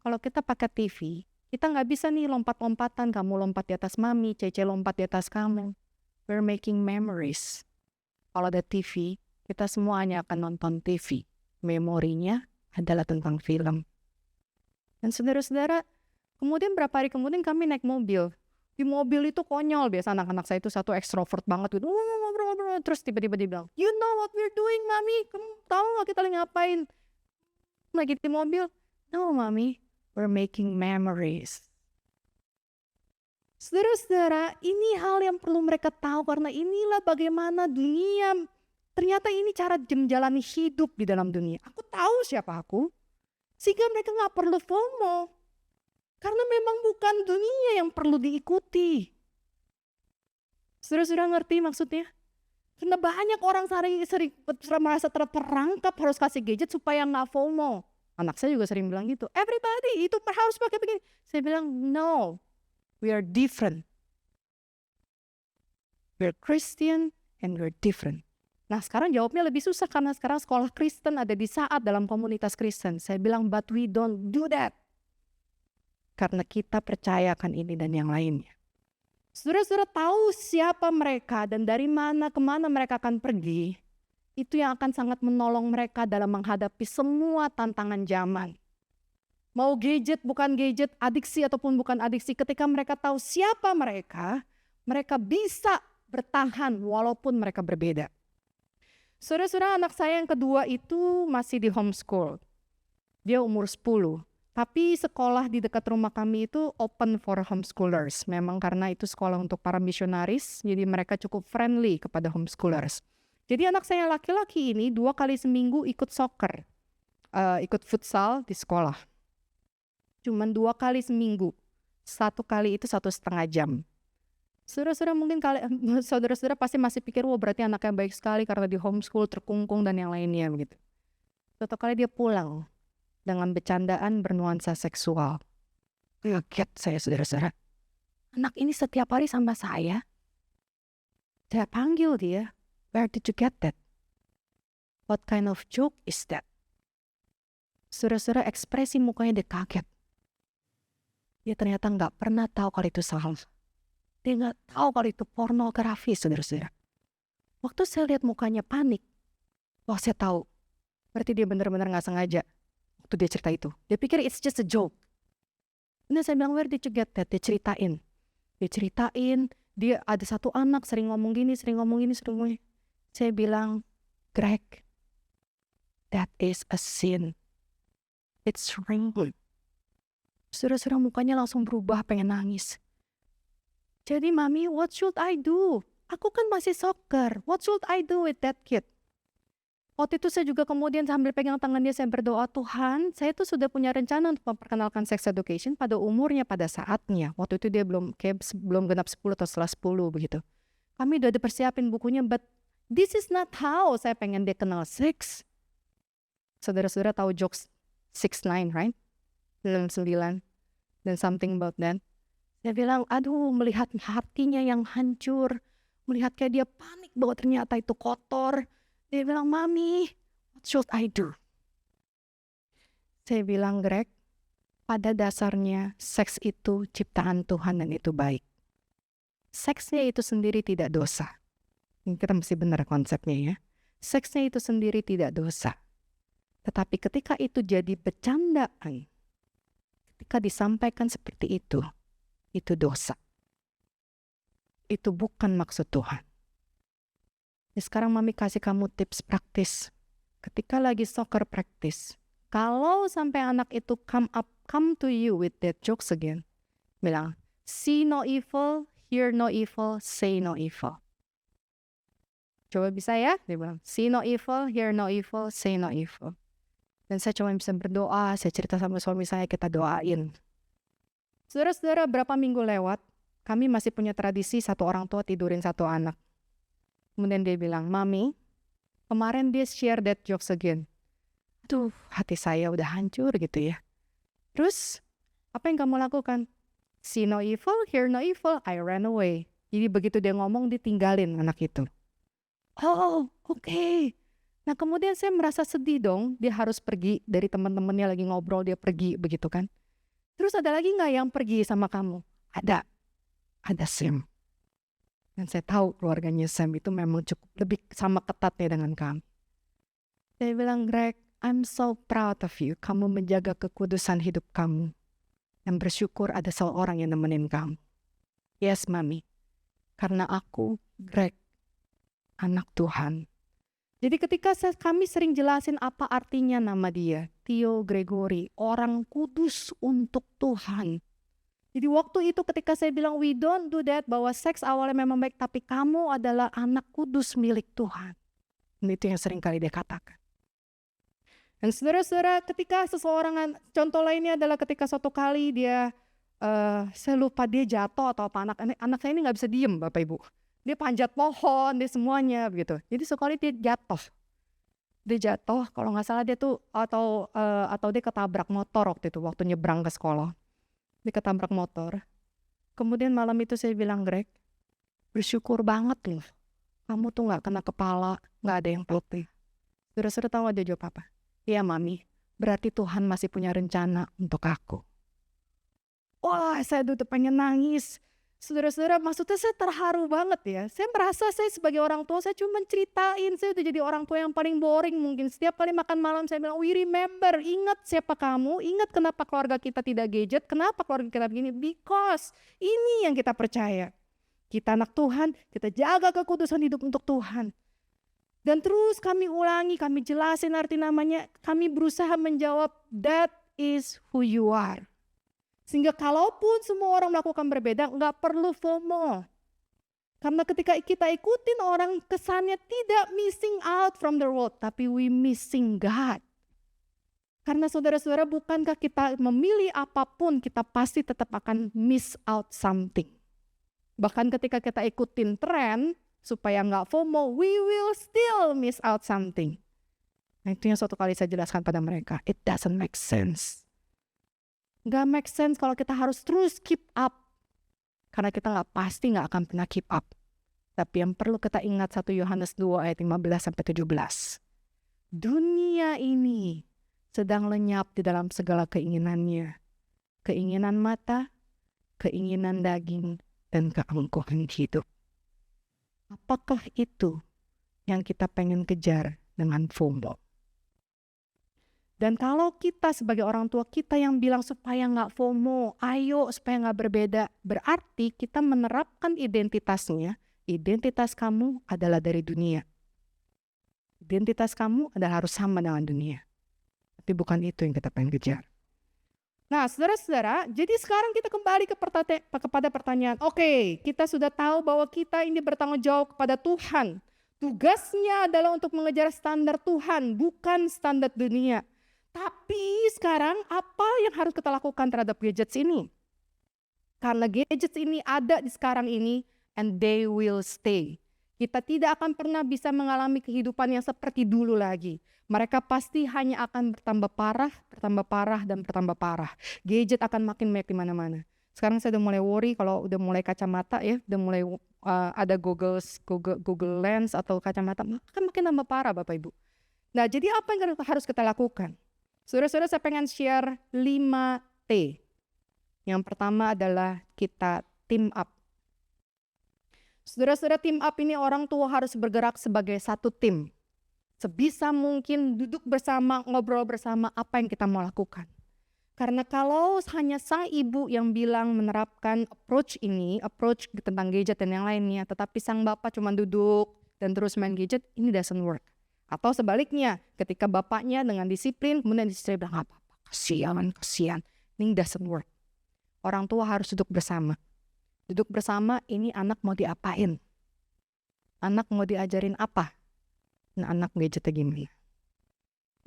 kalau kita pakai TV, kita nggak bisa nih lompat-lompatan, kamu lompat di atas Mami, Cece lompat di atas kamu. We're making memories. Kalau ada TV, kita semua hanya akan nonton TV. Memorinya adalah tentang film. Dan saudara-saudara, kemudian berapa hari kemudian kami naik mobil. Di mobil itu konyol, biasa anak-anak saya itu satu ekstrovert banget gitu. Terus tiba-tiba dia bilang, you know what we're doing Mami? Kamu tahu gak kita lagi ngapain? Lagi di mobil. No Mami, we're making memories. Saudara-saudara, ini hal yang perlu mereka tahu karena inilah bagaimana dunia. Ternyata ini cara menjalani hidup di dalam dunia. Aku tahu siapa aku. Sehingga mereka gak perlu FOMO. Karena memang bukan dunia yang perlu diikuti. Saudara-saudara ngerti maksudnya? Karena banyak orang sering merasa terperangkap harus kasih gadget supaya nggak FOMO. Anak saya juga sering bilang gitu, everybody itu harus pakai begini. Saya bilang, no, we are different. We're Christian and we're different. Nah sekarang jawabnya lebih susah karena sekarang sekolah Kristen ada di saat dalam komunitas Kristen. Saya bilang, but we don't do that. Karena kita percayakan ini dan yang lainnya. Saudara-saudara tahu siapa mereka dan dari mana kemana mereka akan pergi, itu yang akan sangat menolong mereka dalam menghadapi semua tantangan zaman. Mau gadget, bukan gadget, adiksi ataupun bukan adiksi, ketika mereka tahu siapa mereka bisa bertahan walaupun mereka berbeda. Saudara-saudara, anak saya yang kedua itu masih di homeschool. Dia umur 10. Tapi sekolah di dekat rumah kami itu open for homeschoolers. Memang karena itu sekolah untuk para misionaris, jadi mereka cukup friendly kepada homeschoolers. Jadi anak saya laki-laki ini 2 kali seminggu ikut soccer, ikut futsal di sekolah. Cuman 2 kali seminggu, 1 kali itu 1,5 jam. Saudara-saudara mungkin saudara-saudara pasti masih pikir, wah berarti anaknya baik sekali karena di homeschool, terkungkung dan yang lainnya begitu. Suatu kali dia pulang dengan bercandaan bernuansa seksual. Kaget saya saudara-saudara. Anak ini setiap hari sama saya. Saya panggil dia. Where did you get that? What kind of joke is that? Saudara-saudara ekspresi mukanya dia kaget. Dia ternyata nggak pernah tahu kalau itu salah. Dia nggak tahu kalau itu pornografi saudara-saudara. Waktu saya lihat mukanya panik. Wah saya tahu. Berarti dia benar-benar nggak sengaja. Waktu dia cerita itu, dia pikir it's just a joke. Nah saya bilang, where did you get that? Dia ceritain, dia ada satu anak sering ngomong gini. Saya bilang, Greg, that is a sin. It's wrong. Saudara-saudara mukanya langsung berubah, pengen nangis. Jadi mami, what should I do? Aku kan masih soccer, what should I do with that kid? Waktu itu saya juga kemudian sambil pegang tangan dia, saya berdoa, Tuhan, saya tuh sudah punya rencana untuk memperkenalkan sex education pada umurnya, pada saatnya. Waktu itu dia belum genap 10 atau setelah 10 begitu. Kami udah dipersiapin bukunya, but this is not how saya pengen dia kenal seks. Saudara-saudara tahu jokes 6ix9ine, right? 9 dan something about that. Saya bilang, aduh, melihat hatinya yang hancur, melihat kayak dia panik bahwa ternyata itu kotor. Dia bilang, Mami, what should I do? Saya bilang, Greg, pada dasarnya seks itu ciptaan Tuhan dan itu baik. Seksnya itu sendiri tidak dosa. Ini kita mesti benar konsepnya ya. Seksnya itu sendiri tidak dosa. Tetapi ketika itu jadi bercandaan, ketika disampaikan seperti itu dosa. Itu bukan maksud Tuhan. Sekarang Mami kasih kamu tips praktis. Ketika lagi soccer practice, kalau sampai anak itu come to you with that jokes again, bilang, see no evil, hear no evil, say no evil. Coba bisa ya? Dia bilang, see no evil, hear no evil, say no evil. Dan saya cuma bisa berdoa, saya cerita sama suami saya, kita doain. Saudara-saudara, berapa minggu lewat, kami masih punya tradisi satu orang tua tidurin satu anak. Kemudian dia bilang, Mami, kemarin dia share that jokes again. Aduh, hati saya udah hancur gitu ya. Terus, apa yang kamu lakukan? See no evil, hear no evil, I ran away. Jadi begitu dia ngomong, ditinggalin anak itu. Oh, oke. Nah kemudian saya merasa sedih dong, dia harus pergi dari teman-temannya lagi ngobrol, dia pergi begitu kan. Terus ada lagi gak yang pergi sama kamu? Ada Sam. Dan saya tahu keluarganya Sam itu memang cukup lebih sama ketatnya dengan kami. Saya bilang, Greg, I'm so proud of you. Kamu menjaga kekudusan hidup kamu. Dan bersyukur ada seorang yang nemenin kamu. Yes, Mami. Karena aku, Greg, anak Tuhan. Jadi ketika kami sering jelasin apa artinya nama dia, Theo Gregory, orang kudus untuk Tuhan. Jadi waktu itu ketika saya bilang we don't do that, bahwa seks awalnya memang baik, tapi kamu adalah anak kudus milik Tuhan. Dan itu yang sering kali dia katakan. Dan saudara-saudara, ketika seseorang, contoh lainnya adalah ketika suatu kali dia, saya lupa dia jatuh atau apa, anak saya ini gak bisa diem Bapak Ibu. dia panjat pohon, dia semuanya begitu. Jadi sekali dia jatuh, kalau nggak salah dia tuh atau dia ketabrak motor waktu itu, waktu nyebrang ke sekolah. Dia ketabrak motor. Kemudian malam itu saya bilang, Greg, bersyukur banget loh. Kamu tuh nggak kena kepala, nggak ada yang putih. Saudara-saudara tahu dia jawab apa? Iya mami, berarti Tuhan masih punya rencana untuk aku. Wah, saya tuh pengen nangis. Saudara-saudara, maksudnya saya terharu banget ya. Saya merasa saya sebagai orang tua, saya cuma ceritain. Saya udah jadi orang tua yang paling boring mungkin. Setiap kali makan malam saya bilang, we remember, ingat siapa kamu, ingat kenapa keluarga kita tidak gadget, kenapa keluarga kita begini. Because ini yang kita percaya. Kita anak Tuhan, kita jaga kekudusan hidup untuk Tuhan. Dan terus kami ulangi, kami jelasin arti namanya, kami berusaha menjawab, that is who you are. Sehingga kalaupun semua orang melakukan berbeda, nggak perlu FOMO. Karena ketika kita ikutin orang, kesannya tidak missing out from the world, tapi we missing God. Karena saudara-saudara, bukankah kita memilih apapun, kita pasti tetap akan miss out something. Bahkan ketika kita ikutin tren, supaya nggak FOMO, we will still miss out something. Nah, itu yang suatu kali saya jelaskan pada mereka. It doesn't make sense. Nggak make sense kalau kita harus terus keep up. Karena kita pasti nggak akan pernah keep up. Tapi yang perlu kita ingat 1 Yohanes 2 ayat 15-17. Dunia ini sedang lenyap di dalam segala keinginannya. Keinginan mata, keinginan daging, dan keangkuhan hidup. Apakah itu yang kita pengen kejar dengan FOMO? Dan kalau kita sebagai orang tua, kita yang bilang supaya nggak FOMO, ayo supaya nggak berbeda, berarti kita menerapkan identitasnya. Identitas kamu adalah dari dunia. Identitas kamu adalah harus sama dengan dunia. Tapi bukan itu yang kita pengen kejar. Nah, saudara-saudara, jadi sekarang kita kembali kepada pertanyaan. Oke, kita sudah tahu bahwa kita ini bertanggung jawab kepada Tuhan. Tugasnya adalah untuk mengejar standar Tuhan, bukan standar dunia. Tapi sekarang apa yang harus kita lakukan terhadap gadgets ini? Karena gadgets ini ada di sekarang ini, and they will stay. Kita tidak akan pernah bisa mengalami kehidupan yang seperti dulu lagi. Mereka pasti hanya akan bertambah parah, dan bertambah parah. Gadget akan makin banyak di mana-mana. Sekarang saya udah mulai worry kalau udah mulai kacamata ya, udah mulai ada Google Lens atau kacamata, akan makin tambah parah Bapak Ibu. Nah, jadi apa yang harus kita lakukan? Saudara-saudara, saya pengen share 5T. Yang pertama adalah kita team up. Saudara-saudara, team up ini orang tua harus bergerak sebagai satu tim. Sebisa mungkin duduk bersama, ngobrol bersama apa yang kita mau lakukan. Karena kalau hanya sang ibu yang bilang menerapkan approach tentang gadget dan yang lainnya, tetapi sang bapak cuma duduk dan terus main gadget, ini doesn't work. Atau sebaliknya, ketika bapaknya dengan disiplin, kemudian istri bilang, apa-apa, kasihan, ini doesn't work. Orang tua harus duduk bersama. Duduk bersama, ini anak mau diapain? Anak mau diajarin apa? Nah, anak gadgetnya gimana?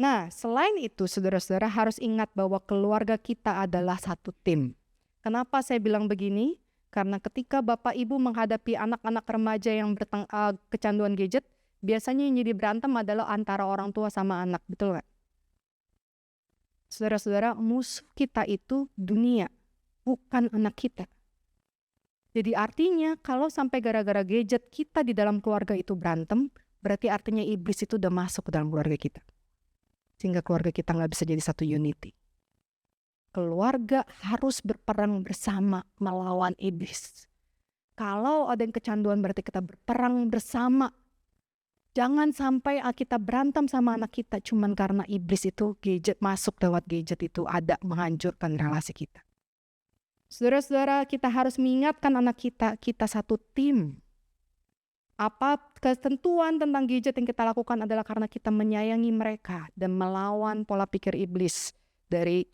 Nah, selain itu, saudara-saudara harus ingat bahwa keluarga kita adalah satu tim. Kenapa saya bilang begini? Karena ketika bapak ibu menghadapi anak-anak remaja yang kecanduan gadget, biasanya yang jadi berantem adalah antara orang tua sama anak, betul nggak? Saudara-saudara, musuh kita itu dunia, bukan anak kita. Jadi artinya kalau sampai gara-gara gadget kita di dalam keluarga itu berantem, berarti artinya iblis itu udah masuk ke dalam keluarga kita. Sehingga keluarga kita nggak bisa jadi satu unity. Keluarga harus berperang bersama melawan iblis. Kalau ada yang kecanduan berarti kita berperang bersama. Jangan sampai kita berantem sama anak kita cuman karena iblis itu gadget masuk lewat gadget itu ada menghancurkan relasi kita. Saudara-saudara, kita harus mengingatkan anak kita satu tim. Apa ketentuan tentang gadget yang kita lakukan adalah karena kita menyayangi mereka dan melawan pola pikir iblis dari